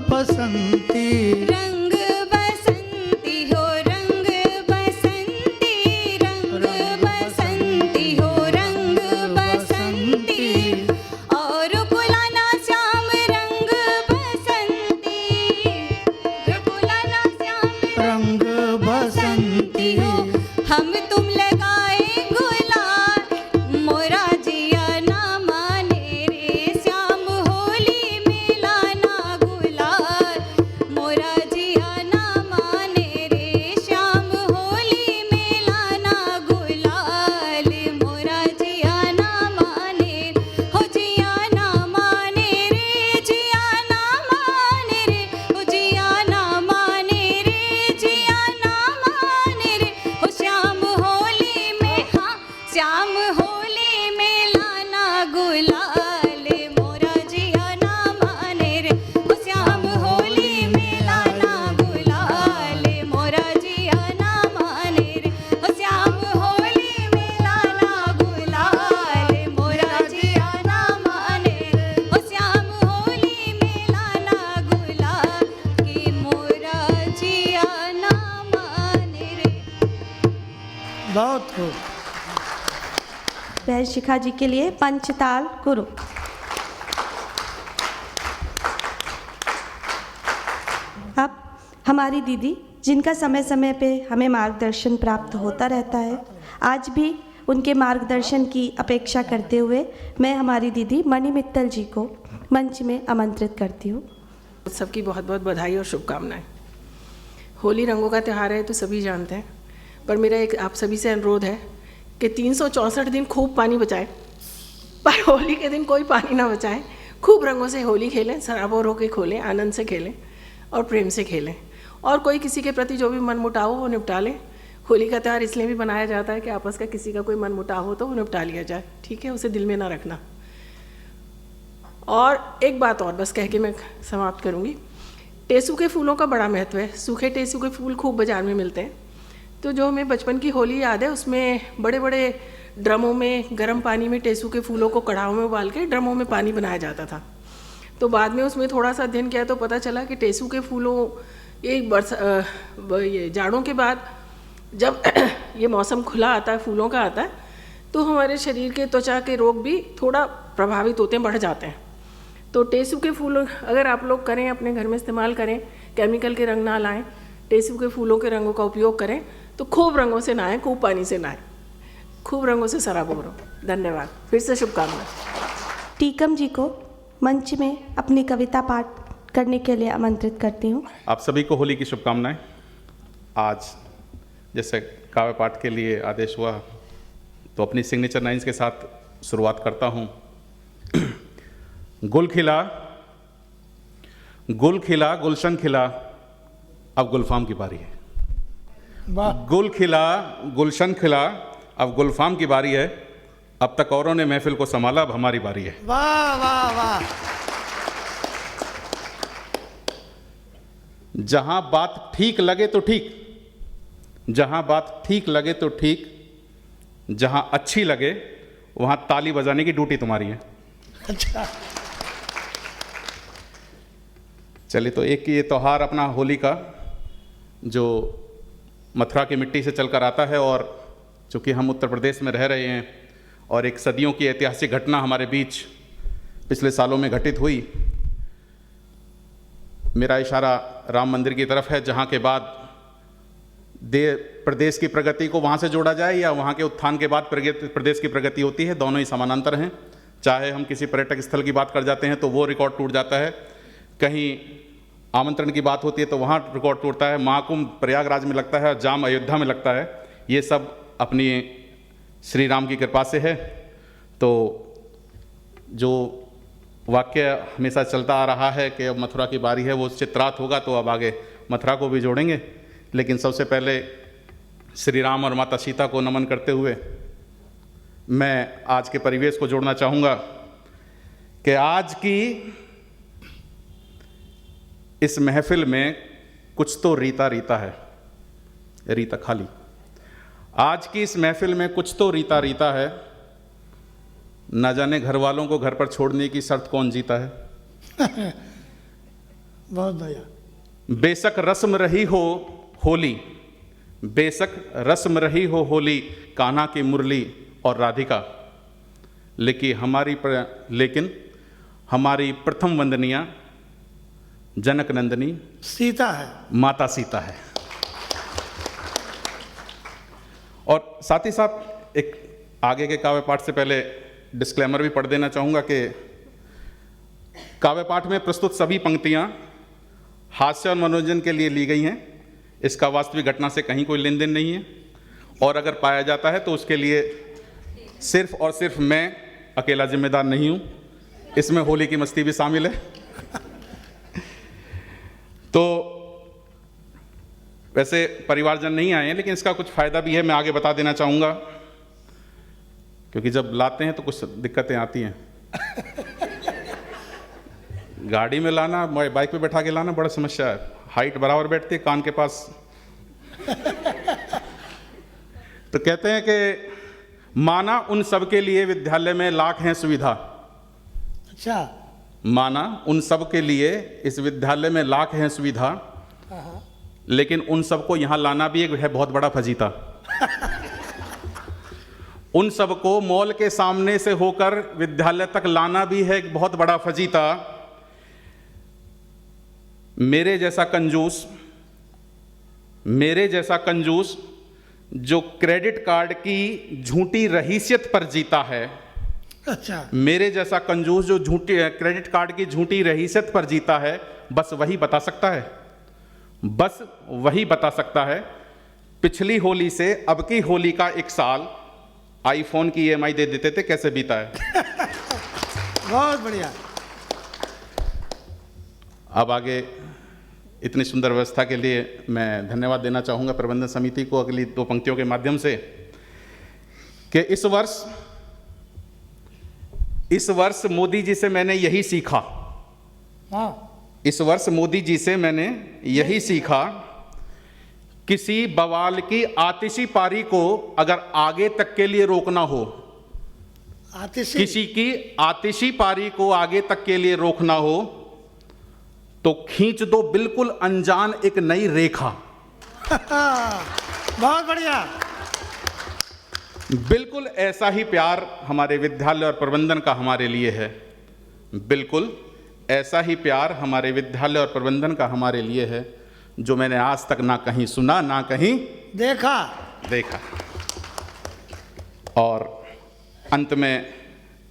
बसंती रंग बसंती हो रंग बसंती रंग बसंती हो रंग बसंती और कुलाना श्याम रंग बसंती कुलाना श्याम रंग बसंती हो हम तुम लगाए गुलाल मोरा जिया ना माने रे श्याम होली में लाना गुलाल मोरा जिया ना माने रे श्याम होली में लाना गुलाल मोरा जिया ना माने हो जिया ना माने रे जिया ना माने रे हो जिया ना माने रे जिया ना माने रे हो श्याम होली में हाँ श्याम होली में लाना गुलाल मोरा जिया ना माने रे हो श्याम होली में लाना गुलाल मोरा जिया ना माने रे हो श्याम होली में लाना गुलाल मोरा जिया ना माने रे हो श्याम होली में लाना गुलाल कि मोरा जिया ना माने रे। बहुत खूब। बहन शिखा जी के लिए पंचताल गुरु। अब हमारी दीदी जिनका समय समय पे हमें मार्गदर्शन प्राप्त होता रहता है, आज भी उनके मार्गदर्शन की अपेक्षा करते हुए मैं हमारी दीदी मणि मित्तल जी को मंच में आमंत्रित करती हूँ। सबकी बहुत बहुत बधाई और शुभकामनाएं। होली रंगों का त्यौहार है तो सभी जानते हैं, पर मेरा एक आप सभी से अनुरोध है कि 364 दिन खूब पानी बचाएं, पर होली के दिन कोई पानी ना बचाएं। खूब रंगों से होली खेलें, सराबोर होकर खोलें, आनंद से खेलें और प्रेम से खेलें, और कोई किसी के प्रति जो भी मनमुटाव हो वो निपटा लें। होली का त्यौहार इसलिए भी बनाया जाता है कि आपस का किसी का कोई मनमुटाव हो तो वो निपटा लिया जाए, ठीक है, उसे दिल में ना रखना। और एक बात और बस कह के मैं समाप्त करूँगी। टेसू के फूलों का बड़ा महत्व है। सूखे टेसू के फूल खूब बाज़ार में मिलते हैं, तो जो हमें बचपन की होली याद है उसमें बड़े बड़े ड्रमों में गर्म पानी में टेसू के फूलों को कढ़ाओं में उबाल के ड्रमों में पानी बनाया जाता था। तो बाद में उसमें थोड़ा सा अध्ययन किया तो पता चला कि टेसू के फूलों ये जाड़ों के बाद जब ये मौसम खुला आता है, फूलों का आता है, तो हमारे शरीर के त्वचा के रोग भी थोड़ा प्रभावित होते हैं, बढ़ जाते हैं। तो टेसू के फूल अगर आप लोग करें, अपने घर में इस्तेमाल करें, केमिकल के रंग ना लाएं, टेसू के फूलों के रंगों का उपयोग करें, तो खूब रंगों से नहाएं, खूब पानी से नहाएं, खूब रंगों से सराबोर हो। धन्यवाद, फिर से शुभकामनाएं। टीकम जी को मंच में अपनी कविता पाठ करने के लिए आमंत्रित करती हूँ। आप सभी को होली की शुभकामनाएं। आज जैसे काव्य पाठ के लिए आदेश हुआ तो अपनी सिग्नेचर लाइन्स के साथ शुरुआत करता हूँ। गुल खिला गुलशन खिला, अब गुलफाम की बारी है। गुल खिला गुलशन खिला, अब गुलफाम की बारी है। अब तक औरों ने महफिल को संभाला, अब हमारी बारी है। वाह वाह वाह। जहां बात ठीक लगे तो ठीक, जहां बात ठीक लगे तो ठीक, जहां अच्छी लगे वहाँ ताली बजाने की ड्यूटी तुम्हारी है। अच्छा, चलिए, तो एक ये त्यौहार अपना होली का जो मथुरा की मिट्टी से चलकर आता है, और चूँकि हम उत्तर प्रदेश में रह रहे हैं और एक सदियों की ऐतिहासिक घटना हमारे बीच पिछले सालों में घटित हुई, मेरा इशारा राम मंदिर की तरफ है, जहाँ के बाद प्रदेश की प्रगति को वहाँ से जोड़ा जाए या वहाँ के उत्थान के बाद प्रदेश की प्रगति होती है, दोनों ही समानांतर हैं। चाहे हम किसी पर्यटक स्थल की बात कर जाते हैं तो वो रिकॉर्ड टूट जाता है, कहीं आमंत्रण की बात होती है तो वहाँ रिकॉर्ड टूटता है, महाकुंभ प्रयागराज में लगता है, जाम अयोध्या में लगता है। ये सब अपनी श्री राम की कृपा से है। तो जो वाक्य हमेशा चलता आ रहा है कि अब मथुरा की बारी है, वो चित्रात होगा, तो अब आगे मथुरा को भी जोड़ेंगे। लेकिन सबसे पहले श्री राम और माता सीता को नमन करते हुए मैं आज के परिवेश को जोड़ना चाहूँगा कि आज की इस महफिल में कुछ तो रीता रीता है, रीता खाली। आज की इस महफिल में कुछ तो रीता रीता है, ना जाने घर वालों को घर पर छोड़ने की शर्त कौन जीता है। बहुत बढ़िया। बेशक रस्म रही हो होली, बेशक रस्म रही हो होली, कान्हा की मुरली और राधिका, लेकिन हमारी प्रथम वंदनिया जनक नंदिनी सीता है, माता सीता है। और साथ ही साथ एक आगे के काव्य पाठ से पहले डिस्क्लेमर भी पढ़ देना चाहूँगा कि काव्य पाठ में प्रस्तुत सभी पंक्तियाँ हास्य और मनोरंजन के लिए ली गई हैं। इसका वास्तविक घटना से कहीं कोई लेन देन नहीं है, और अगर पाया जाता है तो उसके लिए सिर्फ और सिर्फ मैं अकेला जिम्मेदार नहीं हूँ, इसमें होली की मस्ती भी शामिल है। तो वैसे परिवारजन नहीं आए हैं, लेकिन इसका कुछ फ़ायदा भी है, मैं आगे बता देना चाहूँगा, क्योंकि जब लाते हैं तो कुछ दिक्कतें आती हैं। गाड़ी में लाना, बाइक पे बैठा के लाना बड़ा समस्या है, हाइट बराबर बैठती है कान के पास। तो कहते हैं कि माना उन सब के लिए विद्यालय में लाख हैं सुविधा। अच्छा, माना उन सब के लिए इस विद्यालय में लाख हैं सुविधा, लेकिन उन सबको यहाँ लाना भी एक है बहुत बड़ा फजीता। उन सबको मॉल के सामने से होकर विद्यालय तक लाना भी है एक बहुत बड़ा फजीता। मेरे जैसा कंजूस जो क्रेडिट कार्ड की झूठी रहीसियत पर जीता है, अच्छा, मेरे जैसा कंजूस जो क्रेडिट कार्ड की झूठी रहीसियत पर जीता है, बस वही बता सकता है, बस वही बता सकता है पिछली होली से अब की होली का एक साल आईफोन की EMI दे देते थे कैसे बीता है। बहुत बढ़िया। अब आगे इतनी सुंदर व्यवस्था के लिए मैं धन्यवाद देना चाहूँगा प्रबंधन समिति को अगली दो पंक्तियों के माध्यम से कि इस वर्ष मोदी जी से मैंने यही सीखा। हाँ, इस वर्ष मोदी जी से मैंने यही सीखा, किसी बवाल की आतिशी पारी को अगर आगे तक के लिए रोकना हो, किसी की आतिशी पारी को आगे तक के लिए रोकना हो, तो खींच दो बिल्कुल अनजान एक नई रेखा। बहुत बढ़िया। बिल्कुल ऐसा ही प्यार हमारे विद्यालय और प्रबंधन का हमारे लिए है, बिल्कुल ऐसा ही प्यार हमारे विद्यालय और प्रबंधन का हमारे लिए है, जो मैंने आज तक ना कहीं सुना ना कहीं देखा। और अंत में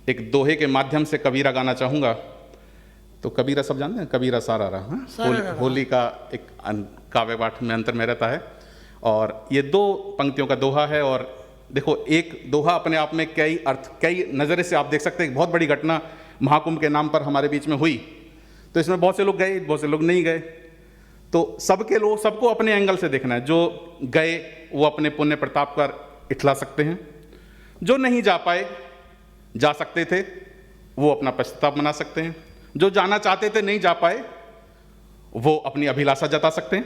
एक दोहे के माध्यम से कबीरा गाना चाहूँगा। तो कबीरा सब जानते हैं, कबीरा सारा रहा, होली का एक काव्य पाठ में अंतर में रहता है, और ये दो पंक्तियों का दोहा है। और देखो, एक दोहा अपने आप में कई अर्थ, कई नज़रे से आप देख सकते हैं। एक बहुत बड़ी घटना महाकुंभ के नाम पर हमारे बीच में हुई, तो इसमें बहुत से लोग गए, बहुत से लोग नहीं गए, तो सबको अपने एंगल से देखना है। जो गए वो अपने पुण्य प्रताप कर इठला सकते हैं, जो नहीं जा पाए, जा सकते थे, वो अपना पश्चाताप मना सकते हैं, जो जाना चाहते थे नहीं जा पाए, वो अपनी अभिलाषा जता सकते हैं।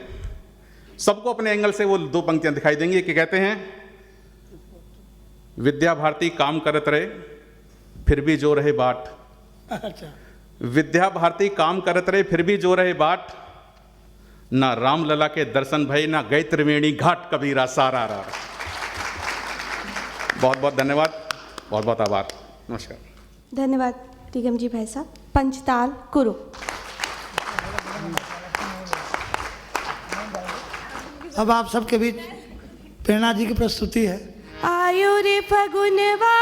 सबको अपने एंगल से वो दो पंक्तियां दिखाई देंगी कि कहते हैं विद्या भारती काम करत रहे फिर भी जो रहे बाट। अच्छा। विद्या भारती काम करत रहे फिर भी जो रहे बाट, ना राम लला के दर्शन भय ना गए त्रिवेणी घाट कबीरा सारा रा। बहुत बहुत धन्यवाद, बहुत बहुत आभार, नमस्कार। धन्यवाद निगम जी भाई साहब। पंचताल कुरु। अब आप सबके बीच प्रेरणा जी की प्रस्तुति है। आयो रे फगुनवा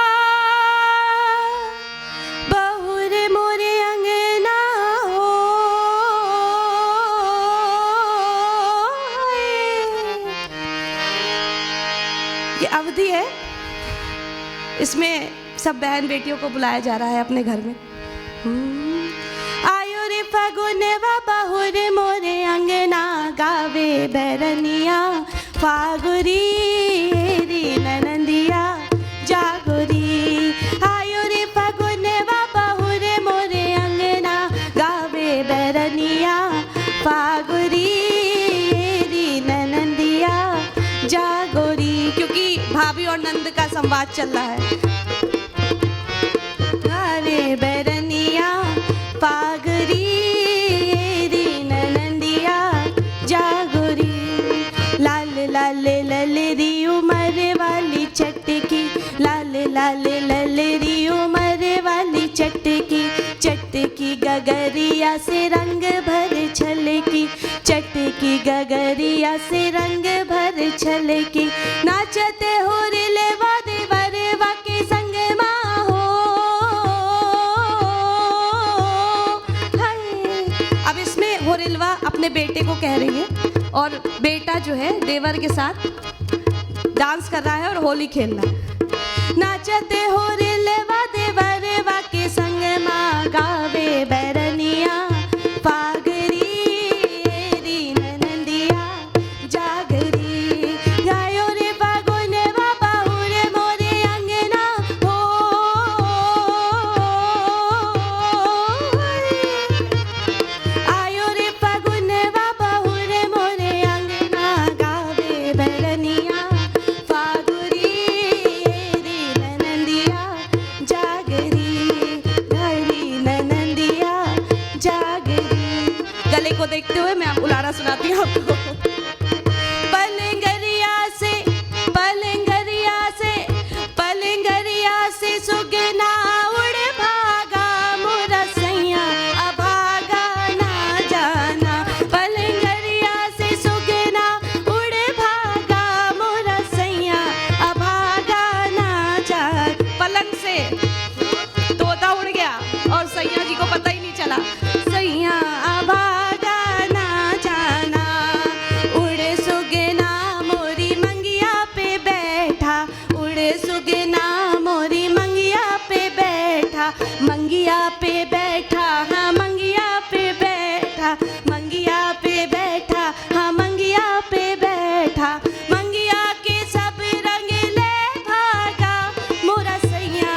बहुर मोरे अंगना हो, ये अवधि है, इसमें सब बहन बेटियों को बुलाया जा रहा है अपने घर में। आयो रे फगुनवा बहुर मोरे अंगना, गावे बैरनिया फागुरी री ननंदिया जागुरी। आयो रे फगुनवा बहुर मोरे अंगना, गावे बैरनिया फागुरी री ननंदिया जागोरी। क्योंकि भाभी और नंद का संवाद चल रहा है। गावे बैरनिया फागुरी री ननंदिया जागोरी। लाल लाल ललरी उमर वाली चटकी, लाल लाल ललरी उमर वाली चटकी, चटकी गगरिया से रंग भर छलकी, चटकी गगरिया से रंग भर छलकी। नाचते हो रे लेवा देवरवा के संग माँ हो। हाय। अब इसमें होरिलवा अपने बेटे को कह रही है और बेटा जो है देवर के साथ डांस कर रहा है और होली खेल रहा है। नाचते हो रे लेवा देवरवा के संग माँ, गावे बैरनिया फागरी री ननंदिया जागरी। गायो रे फागुनवा बहुर मोरे अंगना हो। आयो रे फागुनवा बहुर मोरे अंगना, गावे बैरनिया फागुरी री ननंदिया जागरी। घरी ननंदिया जागरी। गले को देखते हुए मैं उलारा सुनाती हूँ आपको। पलंगरिया से पलंगरिया से पलंगरिया से सुगना उड़ भागा मोरा सैया, अभागा ना जाना। पलंगरिया से सुगना उड़ भागा मोरा सैया, अभागा ना जाना। पलंग से तोता उड़ गया और सैया जी को पता ही नहीं चला। सैया अभागा ना जाना, उड़े सुगना मोरी मंगिया पे बैठा, उड़े सुगना मोरी मंगिया पे बैठा, मंगिया पे बैठा हाँ मंगिया पे बैठा, मंगिया पे बैठा हाँ मंगिया पे बैठा। मंगिया के सब रंग ले भागा मोरा सैया,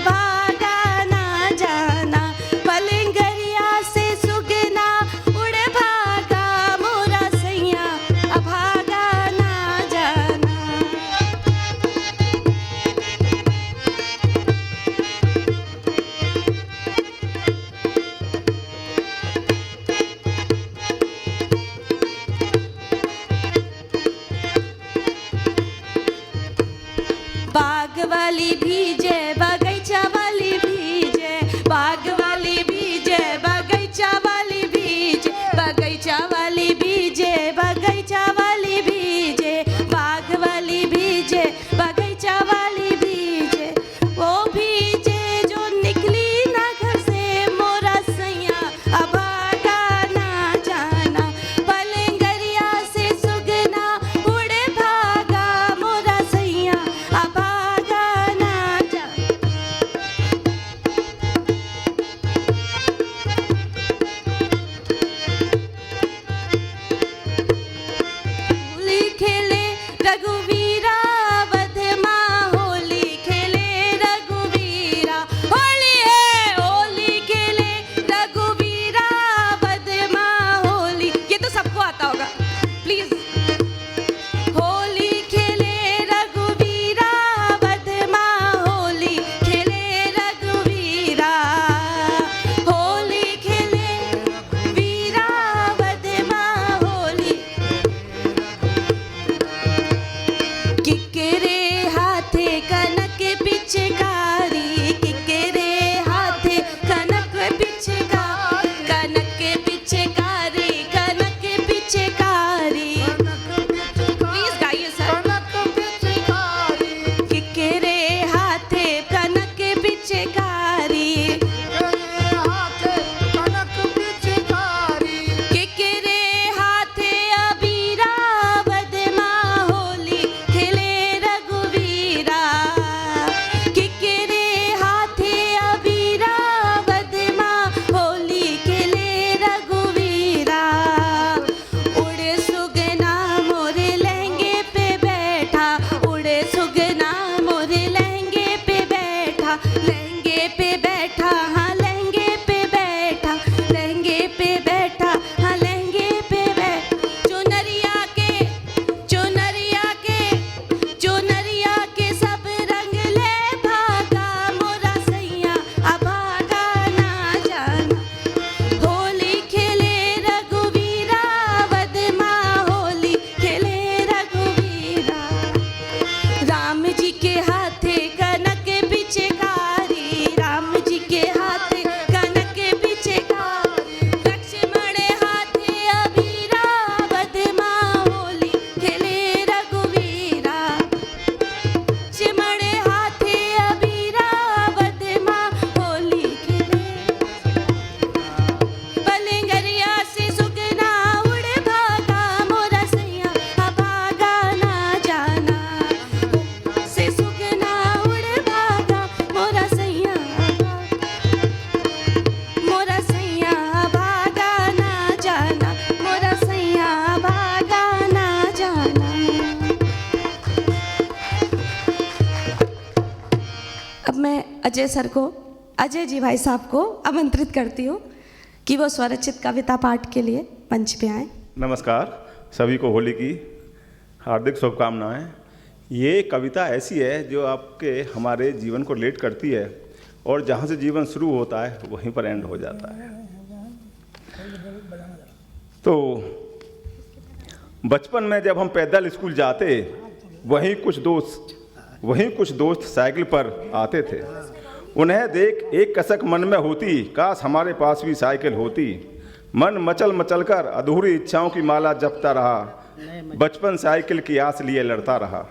भागा ना जाना। पलंगरिया से सुगना उड़ भागा मोरा सैया, भागा ना जाना। बाग वाली भीजे बगीचा वाली भीजे, बाग वाली भीजे बगीचा वाली भीजे, बगीचा वाली भीजे बगीचा वाली भीजे, बाग वाली भीजे बगीचा वाली भीजे। वो भीजे जो निकली ना घर से मोरा सैया, अभागा ना जाना। पलंगरिया से सुगना उड़ भागा मोरा सैया, अभागा ना जाना। होली खेले रघुवीरा वधमा, होली खेले रघुवीरा। होली है होली खेले रघुवीरा वधमा होली। ये तो सबको आता होगा प्लीज। होली खेले रघुवीरा वधमा अजय सर को, अजय जी भाई साहब को आमंत्रित करती हूँ कि वो स्वरचित कविता पाठ के लिए मंच पे आए। नमस्कार, सभी को होली की हार्दिक शुभकामनाएं। ये कविता ऐसी है जो आपके हमारे जीवन को रिलेट करती है और जहाँ से जीवन शुरू होता है वहीं पर एंड हो जाता है। तो बचपन में जब हम पैदल स्कूल जाते, वहीं कुछ दोस्त साइकिल पर आते थे। उन्हें देख एक कसक मन में होती, काश हमारे पास भी साइकिल होती। मन मचल मचल कर अधूरी इच्छाओं की माला जपता रहा, बचपन साइकिल की आस लिए लड़ता रहा।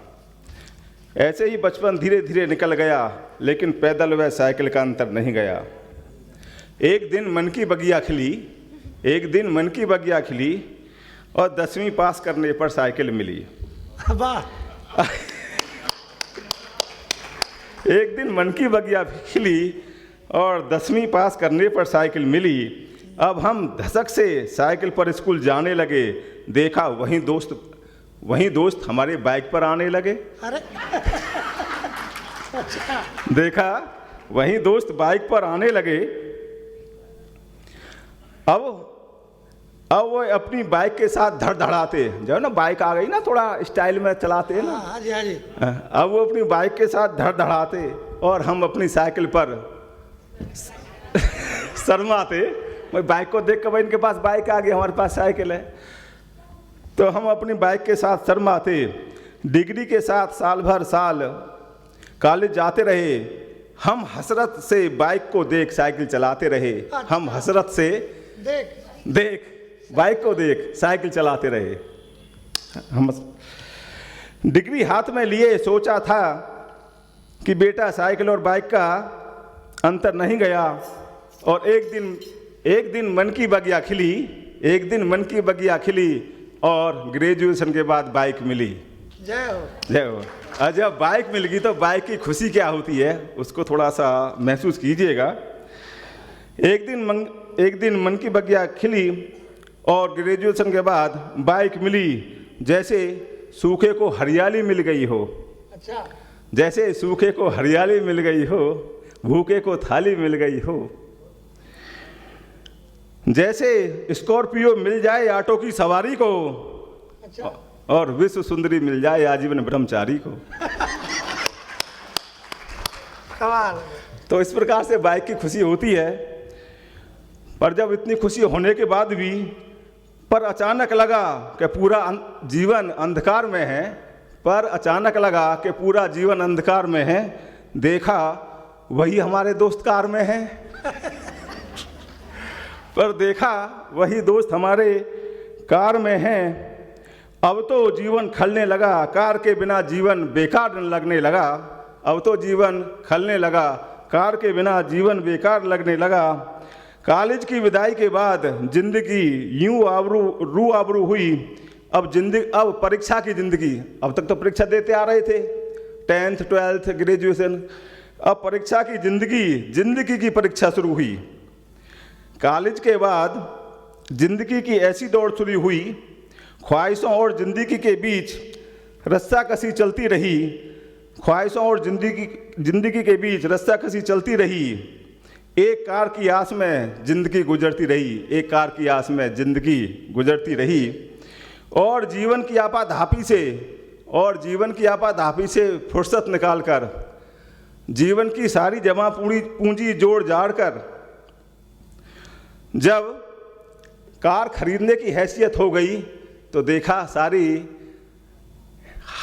ऐसे ही बचपन धीरे धीरे निकल गया, लेकिन पैदल व साइकिल का अंतर नहीं गया। एक दिन मन की बगिया खिली और 10वीं पास करने पर साइकिल मिली। एक दिन मन की बगिया खिली और 10वीं पास करने पर साइकिल मिली। अब हम धसक से साइकिल पर स्कूल जाने लगे। देखा वहीं दोस्त हमारे बाइक पर आने लगे। देखा वहीं दोस्त बाइक पर आने लगे। अब वो अपनी बाइक के साथ धड़धड़ाते, जो है ना बाइक आ गई ना थोड़ा स्टाइल में चलाते हैं ना। हाँ जी, हाँ जी। अब वो अपनी बाइक के साथ धड़धड़ाते और हम अपनी साइकिल पर शर्माते। मैं बाइक को देख कर, भाई इनके पास बाइक आ गई, हमारे पास साइकिल है। तो हम अपनी बाइक के साथ शर्माते। डिग्री के साथ साल भर कॉलेज जाते रहे। हम हसरत से बाइक को देख साइकिल चलाते रहे। हम हसरत से देख बाइक को देख साइकिल चलाते रहे। हम डिग्री हाथ में लिए सोचा था कि बेटा साइकिल और बाइक का अंतर नहीं गया। और एक दिन मन की बगिया खिली और ग्रेजुएशन के बाद बाइक मिली। जय हो। और जब बाइक मिल गई तो बाइक की खुशी क्या होती है उसको थोड़ा सा महसूस कीजिएगा। एक दिन मन की बगिया खिली और ग्रेजुएशन के बाद बाइक मिली। जैसे सूखे को हरियाली मिल गई हो, जैसे सूखे को हरियाली मिल गई हो, भूखे को थाली मिल गई हो। जैसे स्कॉर्पियो मिल जाए ऑटो की सवारी को, और विश्व सुंदरी मिल जाए आजीवन ब्रह्मचारी को। तो इस प्रकार से बाइक की खुशी होती है। पर जब इतनी खुशी होने के बाद भी पर अचानक लगा कि पूरा जीवन अंधकार में है, देखा वही हमारे दोस्त कार में है। पर देखा वही दोस्त हमारे कार में हैं। अब तो जीवन खलने लगा, कार के बिना जीवन बेकार लगने लगा। अब तो जीवन खलने लगा, कार के बिना जीवन बेकार लगने लगा। कॉलेज की विदाई के बाद जिंदगी यूं रू आबरू हुई। अब परीक्षा की जिंदगी, अब तक तो परीक्षा देते आ रहे थे, 10th 12th ग्रेजुएशन। अब परीक्षा की जिंदगी की परीक्षा शुरू हुई। कॉलेज के बाद जिंदगी की ऐसी दौड़ शुरू हुई, ख्वाहिशों और जिंदगी के बीच रस्साकसी चलती रही। ख्वाहिशों और जिंदगी के बीच रस्साकसी चलती रही। एक कार की आस में जिंदगी गुजरती रही। और जीवन की आपाधापी से फुर्सत निकालकर, जीवन की सारी जमा पूंजी जोड़ जाड़ कर जब कार खरीदने की हैसियत हो गई तो देखा सारी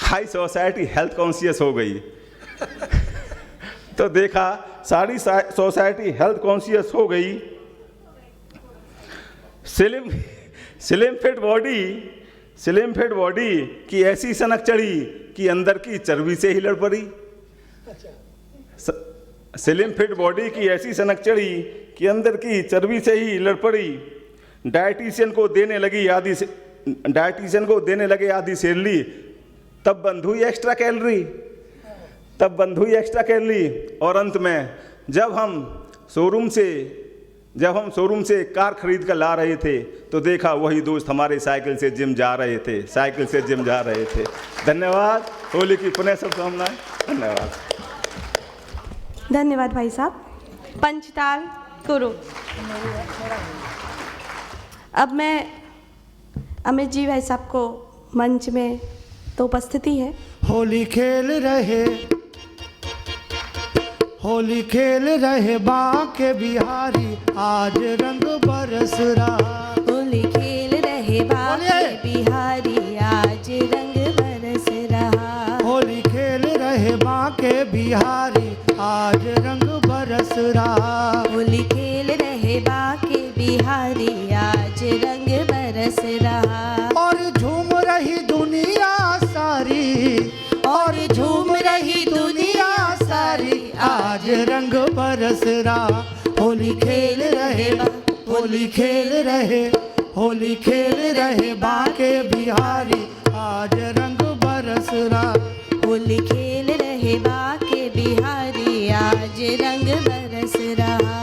हाई सोसाइटी हेल्थ कॉन्शियस हो गई। तो देखा सारी सोसाइटी हेल्थ कॉन्शियस हो गई। स्लिम फिट बॉडी की ऐसी सनक चढ़ी कि अंदर की चर्बी से ही लड़ पड़ी। स्लिम फिट बॉडी की ऐसी सनक चढ़ी कि अंदर की चर्बी से ही लड़ पड़ी। डाइटिशियन को देने लगे आधी सैलरी, तब बंद हुई एक्स्ट्रा कैलोरी। और अंत में जब हम शोरूम से कार खरीद कर ला रहे थे तो देखा वही दोस्त हमारे साइकिल से जिम जा रहे थे। धन्यवाद। होली की पुनः शुभकामनाएं। धन्यवाद। धन्यवाद भाई साहब। पंचताल करो। अब मैं अमित जी भाई साहब को मंच में तो उपस्थिति है। होली खेल रहे, होली खेल रहे बांके बिहारी, आज रंग बरस रहा। होली खेल रहे बांके बिहारी, आज रंग बरस रहा। होली खेल रहे बांके बिहारी, आज रंग बरस रहा। होली खेल रहे बांके बिहारी, आज रंग बरस रहा। और झूम रही दुनिया सारी, और झूम रही दुनिया सारी, आज रंग बरस रहा। होली खेल रहे, होली खेल रहे, होली खेल रहे बांके बिहारी, आज रंग बरस रहा। होली खेल रहे बांके बिहारी, आज रंग बरस रहा।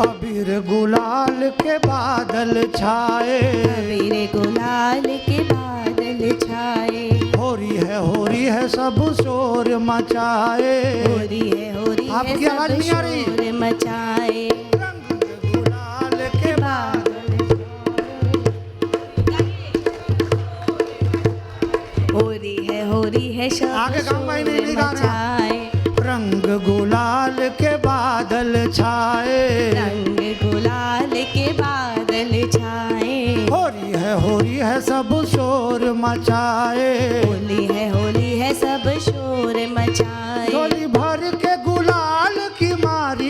अबीर गुलाल के बादल छाए, अबीर गुलाल के बादल छाए। होरी है सब शोर मचाए। होरी है आपकी आवाज नहीं आ रही। शोर मचाए। रंग गुलाल के बादल, होरी है सब आगे गाँव में शोर नहीं गा रहा। मचाए। रंग गुलाल के बादल छाए, रंग गुलाल के बादल छाए। होरी है सब शोर मचाए। होली है सब शोर मचाए। होली भर के गुलाल की मारी,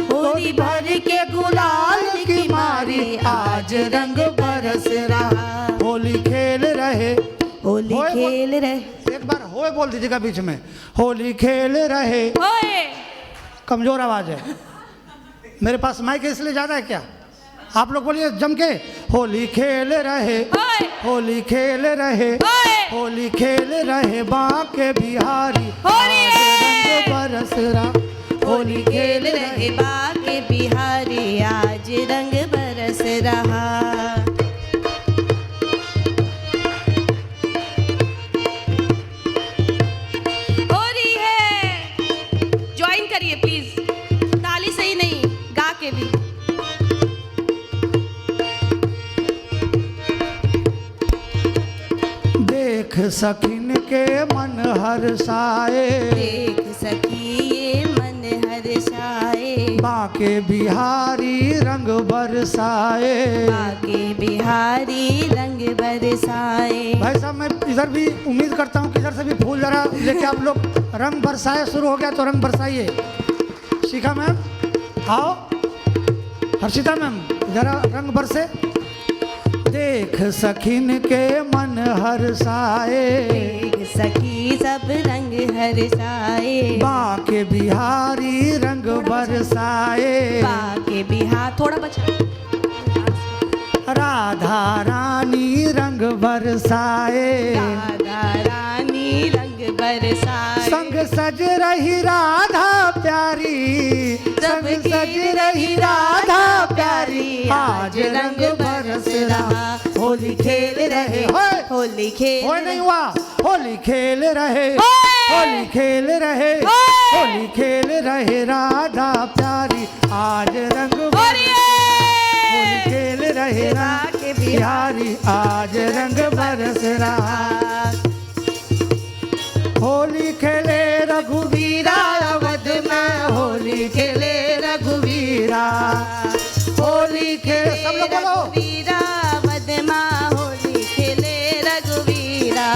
होली भर के गुलाल की मारी, आज रंग बरस रहा। होली खेल रहे, होली खेल रहे। एक बार होए बोल दीजिएगा बीच में। होली खेल रहे, कमजोर आवाज है, मेरे पास माइक है इसलिए ज्यादा है क्या? आप लोग बोलिए जम के। होली खेल रहे, होली खेल रहे, होली खेल रहे बांके बिहारी, आज रंग बरस रहा। होली खेल रहे बांके बिहारी, आज रंग बरस रहा। होली है, ज्वाइन करिए प्लीज। ताली सही नहीं, गा के भी। देख सखिन के मन हर्षाए, देख सखी ये मन हर्षाए। बांके बिहारी रंग बरसाए। बांके बिहारी रंग बरसाए। भाई साहब मैं इधर भी उम्मीद करता हूँ कि इधर से भी फूल जरा लेके आप लोग रंग बरसाए। शुरू हो गया तो रंग बरसाइए। शिखा मैम आओ, हर्षिता मैम जरा रंग बरसे। देख सखिन के मन हर्षाए, देख सखी सब रंग हर्षाए। बांके बिहारी रंग बरसाए। बांके बिहार थोड़ा बचा। राधा रानी रंग बरसाए। राधा रानी रंग बरसाए। संग सज रही राधा प्यारी, संग सज रही राधा प्यारी, आज रंग बरस रहा। होली खेल रहे, होली खेल नहीं हुआ। होली खेल रहे, होली खेल रहे, होली खेल रहे राधा प्यारी, आज रंग होली खेल रहे राधा बिहारी, आज रंग बरस रहा। होली खेले रघुवीरा अवध में, होली खेले रघुवीरा। होली खेले सब लोग बोलो। रघुवीरा अवध में, होली खेले रघुवीरा।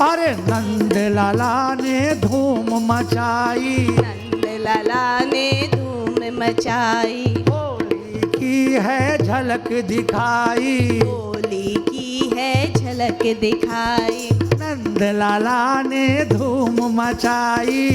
अरे नंद लाला ने धूम मचाई, नंद लाला ने धूम मचाई। होली की है झलक दिखाई, होली की है झलक दिखाई। नंद लाला ने धूम मचाई,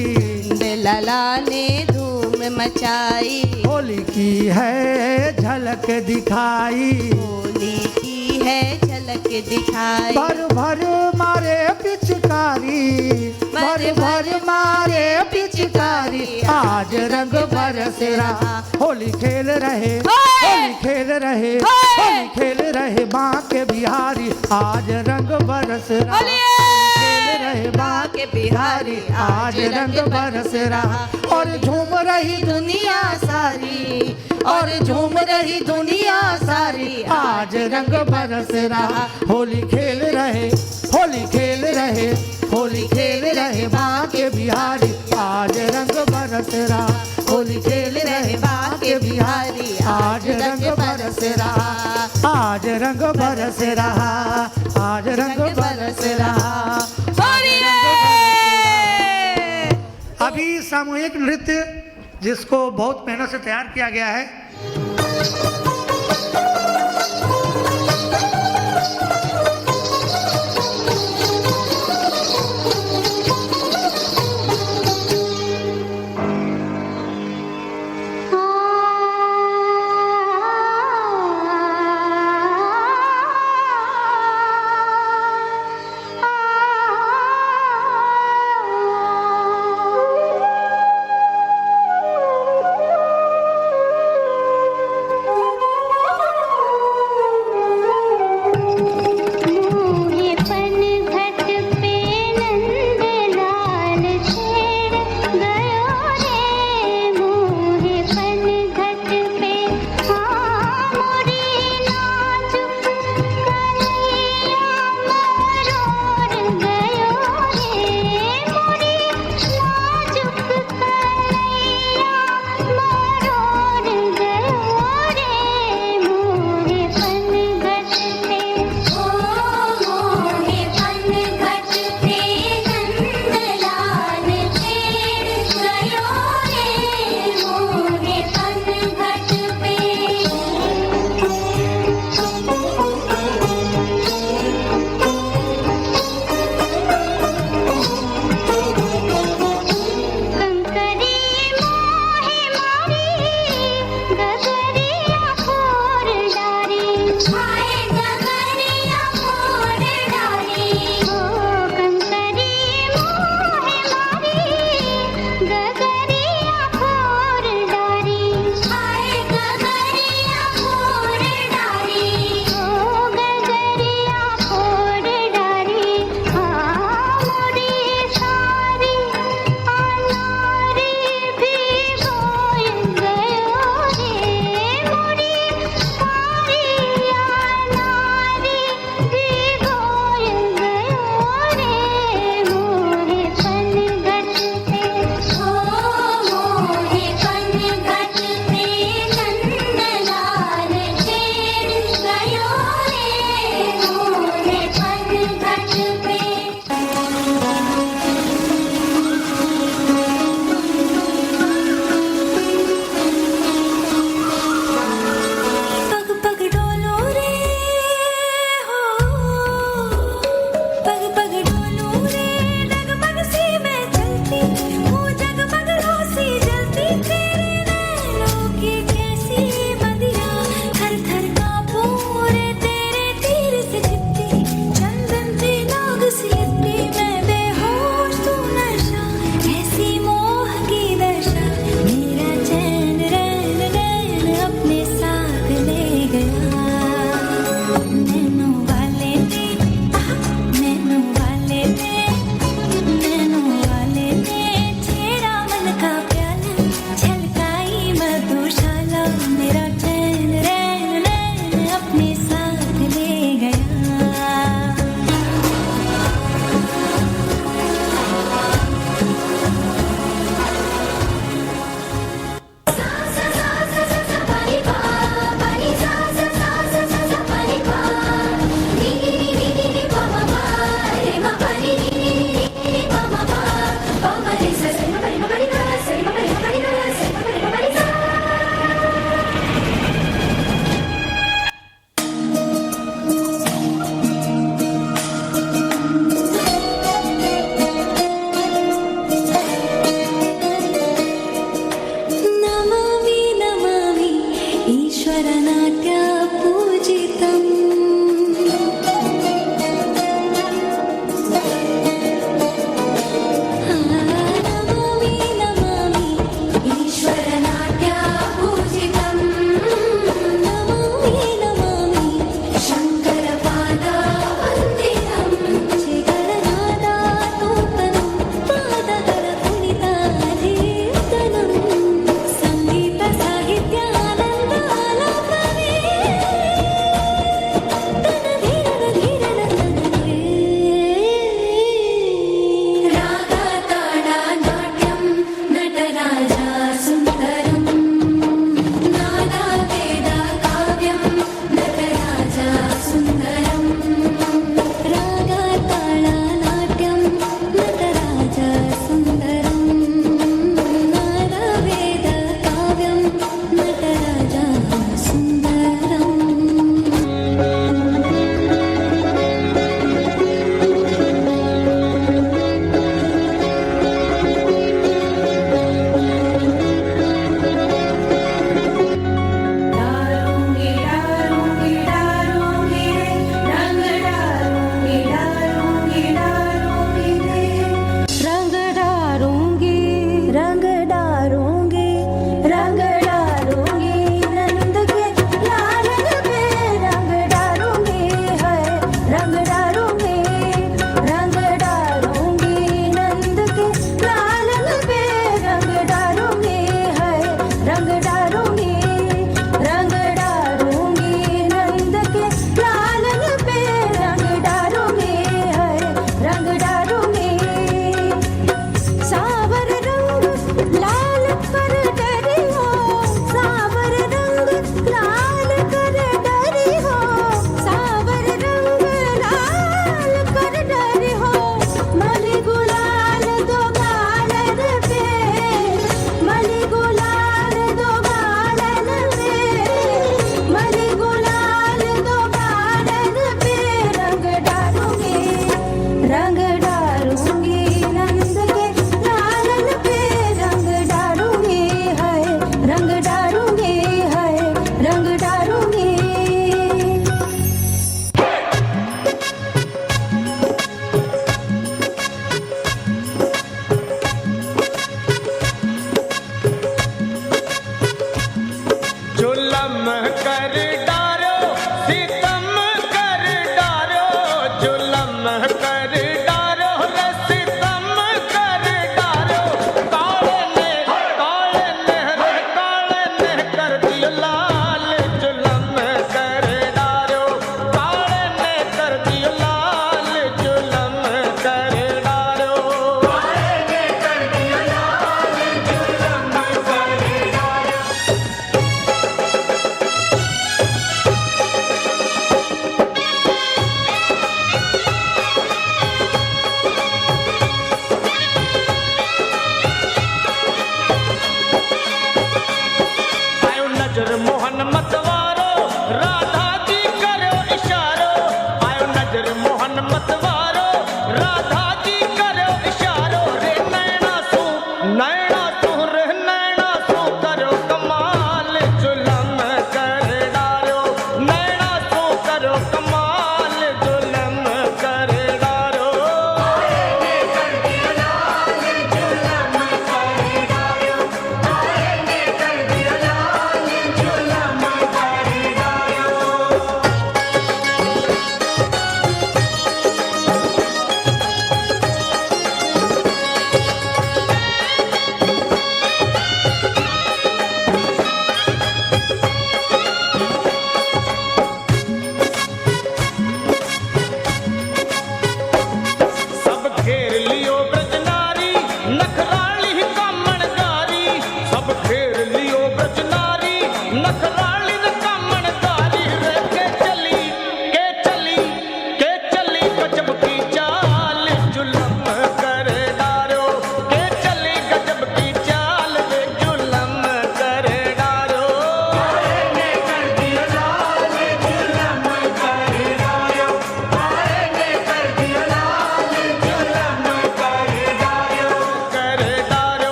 नंद लाला ने धूम मचाई। होली की है झलक दिखाई। होली की है झलक झलक दिखाई। भर भर मारे पिचकारी, भर भर मारे पिचकारी, आज रंग बरस रहा। होली खेल रहे, होली खेल रहे, होली खेल रहे बांके बिहारी, आज रंग बरस रहा। खेल रहे बांके बिहारी, आज रंग बरस रहा। और झूम रही दुनिया सारी, और झूम रही दुनिया सारी, आज रंग बरस रहा। होली खेल रहे, होली खेल रहे, होली खेल रहे बांके बिहारी, आज रंग बरस रहा। होली खेल रहे बांके बिहारी, आज रंग बरस रहा। आज रंग बरस रहा, आज रंग बरस रहा। अभी सामूहिक नृत्य जिसको बहुत मेहनत से तैयार किया गया है,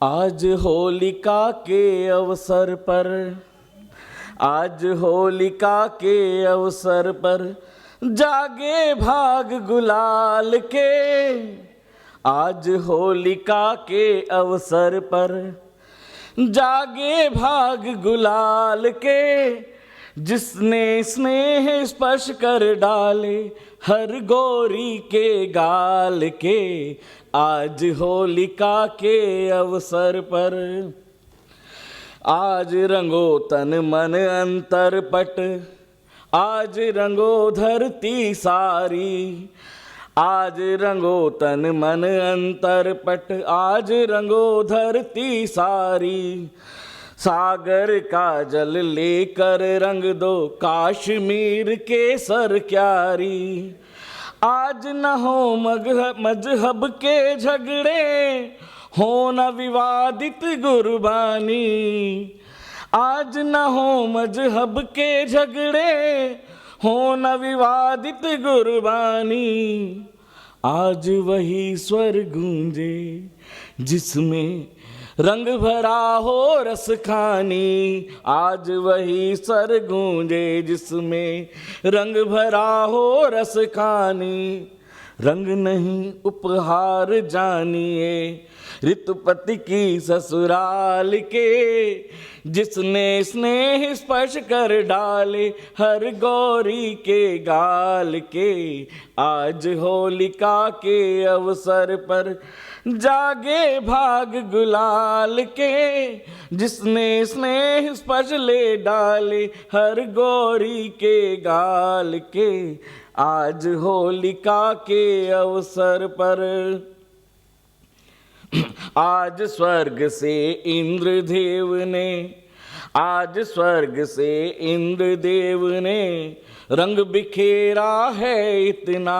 आज होलिका के अवसर पर, आज होलिका के अवसर पर जागे भाग गुलाल के। आज होलिका के अवसर पर जागे भाग गुलाल के। जिसने स्नेह स्पर्श कर डाले हर गोरी के गाल के। आज होलिका के अवसर पर, आज रंगो तन मन अंतर पट, आज रंगो धरती सारी। आज रंगो तन मन अंतर पट, आज रंगो धरती सारी। सागर का जल लेकर रंग दो काश्मीर के सर क्यारी। आज न हो मजहब के झगड़े, हो न विवादित गुरबानी। आज न हो मजहब के झगड़े, हो न विवादित गुरबानी। आज वही स्वर गूंजे जिसमें रंग भरा हो रस खानी। आज वही स्वर गूंजे जिसमें रंग भरा हो रस खानी। रंग नहीं उपहार जानिए ऋतुपति की ससुराल के। जिसने स्नेह स्पर्श कर डाले हर गौरी के गाल के। आज होलिका के अवसर पर जागे भाग गुलाल के। जिसने स्नेह स्पर्श ले डाले हर गौरी के गाल के। आज होलिका के अवसर पर, आज स्वर्ग से इंद्रदेव ने, आज स्वर्ग से इंद्रदेव ने रंग बिखेरा है इतना।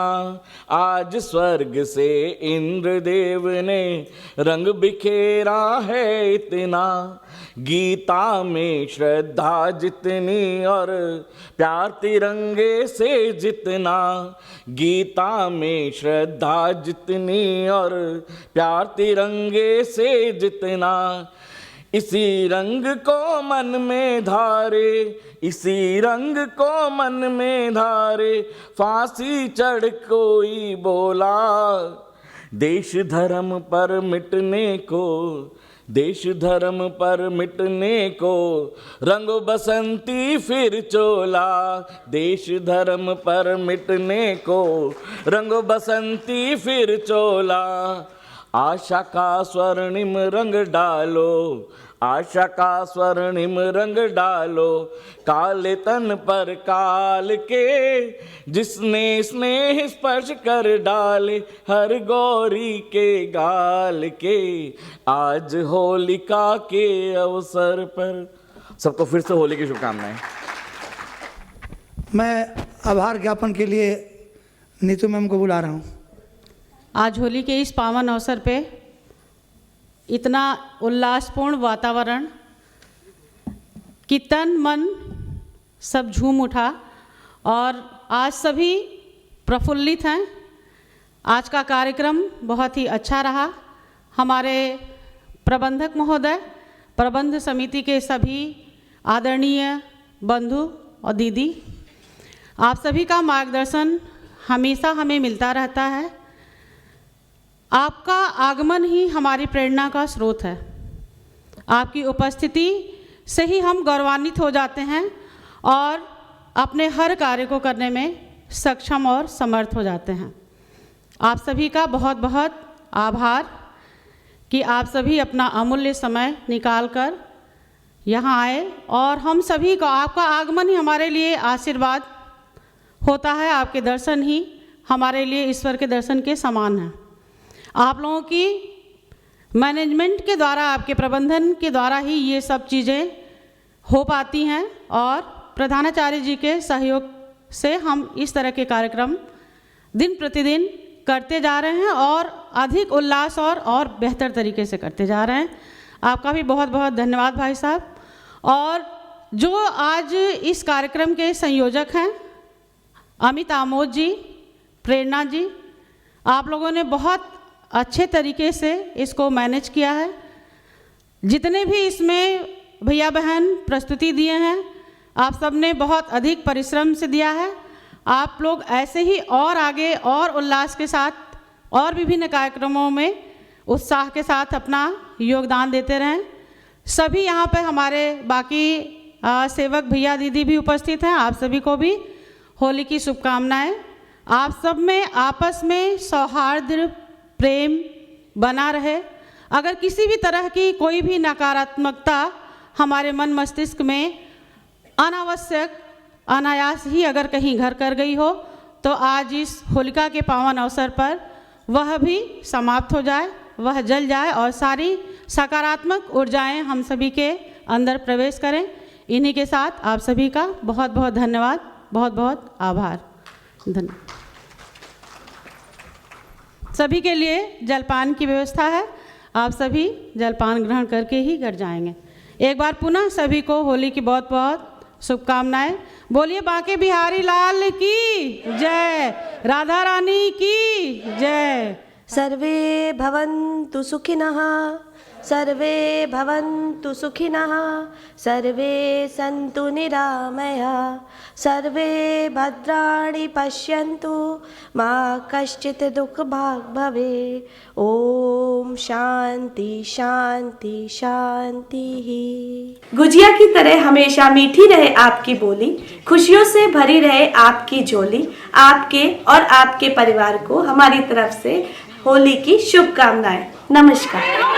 आज स्वर्ग से इंद्रदेव ने रंग बिखेरा है इतना। गीता में श्रद्धा जितनी और प्यार तिरंगे से जितना। गीता में श्रद्धा जितनी और प्यार तिरंगे से जितना। इसी रंग को मन में धारे, इसी रंग को मन में धारे। फांसी चढ़ कोई बोला देश धर्म पर मिटने को। देश धर्म पर मिटने को रंगो बसंती फिर चोला। देश धर्म पर मिटने को रंगो बसंती फिर चोला। आशा का स्वर्णिम रंग डालो, आशा का स्वर्णिम रंग डालो। काले तन पर काल के जिसने स्नेह स्पर्श कर डाले हर गौरी के गाल के। आज होलिका के अवसर पर सबको फिर से होली की शुभकामनाएं। मैं आभार ज्ञापन के लिए नीतू मैम को बुला रहा हूँ। आज होली के इस पावन अवसर पे इतना उल्लासपूर्ण वातावरण कि तन मन सब झूम उठा और आज सभी प्रफुल्लित हैं। आज का कार्यक्रम बहुत ही अच्छा रहा। हमारे प्रबंधक महोदय, प्रबंध समिति के सभी आदरणीय बंधु और दीदी, आप सभी का मार्गदर्शन हमेशा हमें मिलता रहता है। आपका आगमन ही हमारी प्रेरणा का स्रोत है। आपकी उपस्थिति से ही हम गौरवान्वित हो जाते हैं और अपने हर कार्य को करने में सक्षम और समर्थ हो जाते हैं। आप सभी का बहुत बहुत आभार कि आप सभी अपना अमूल्य समय निकाल कर यहाँ आए और हम सभी को आपका आगमन ही हमारे लिए आशीर्वाद होता है। आपके दर्शन ही हमारे लिए ईश्वर के दर्शन के समान हैं। आप लोगों की मैनेजमेंट के द्वारा, आपके प्रबंधन के द्वारा ही ये सब चीज़ें हो पाती हैं और प्रधानाचार्य जी के सहयोग से हम इस तरह के कार्यक्रम दिन प्रतिदिन करते जा रहे हैं और अधिक उल्लास और बेहतर तरीके से करते जा रहे हैं। आपका भी बहुत बहुत धन्यवाद भाई साहब। और जो आज इस कार्यक्रम के संयोजक हैं अमित आमोद जी, प्रेरणा जी, आप लोगों ने बहुत अच्छे तरीके से इसको मैनेज किया है। जितने भी इसमें भैया बहन प्रस्तुति दिए हैं, आप सब ने बहुत अधिक परिश्रम से दिया है। आप लोग ऐसे ही और आगे और उल्लास के साथ और विभिन्न कार्यक्रमों में उत्साह के साथ अपना योगदान देते रहें। सभी यहाँ पे हमारे बाकी सेवक भैया दीदी भी उपस्थित हैं। आप सभी को भी होली की शुभकामनाएं। आप सब में आपस में सौहार्द प्रेम बना रहे। अगर किसी भी तरह की कोई भी नकारात्मकता हमारे मन मस्तिष्क में अनावश्यक अनायास ही अगर कहीं घर कर गई हो, तो आज इस होलिका के पावन अवसर पर वह भी समाप्त हो जाए, वह जल जाए और सारी सकारात्मक ऊर्जाएं हम सभी के अंदर प्रवेश करें। इन्हीं के साथ आप सभी का बहुत बहुत धन्यवाद, बहुत बहुत आभार। धन्यवाद। सभी के लिए जलपान की व्यवस्था है। आप सभी जलपान ग्रहण करके ही घर जाएंगे। एक बार पुनः सभी को होली की बहुत बहुत शुभकामनाएं। बोलिए बांके बिहारी लाल की जय, राधा रानी की जय। सर्वे भवन्तु सुखिनः, सर्वे भवन्तु सुखिनः, सर्वे सन्तु निरामयाः, सर्वे भद्राणि पश्यन्तु, मा कश्चित् दुःखभाग् भवेत्। ओम शांति शांति शांति। गुजिया की तरह हमेशा मीठी रहे आपकी बोली, खुशियों से भरी रहे आपकी झोली। आपके और आपके परिवार को हमारी तरफ से होली की शुभकामनाएं। नमस्कार।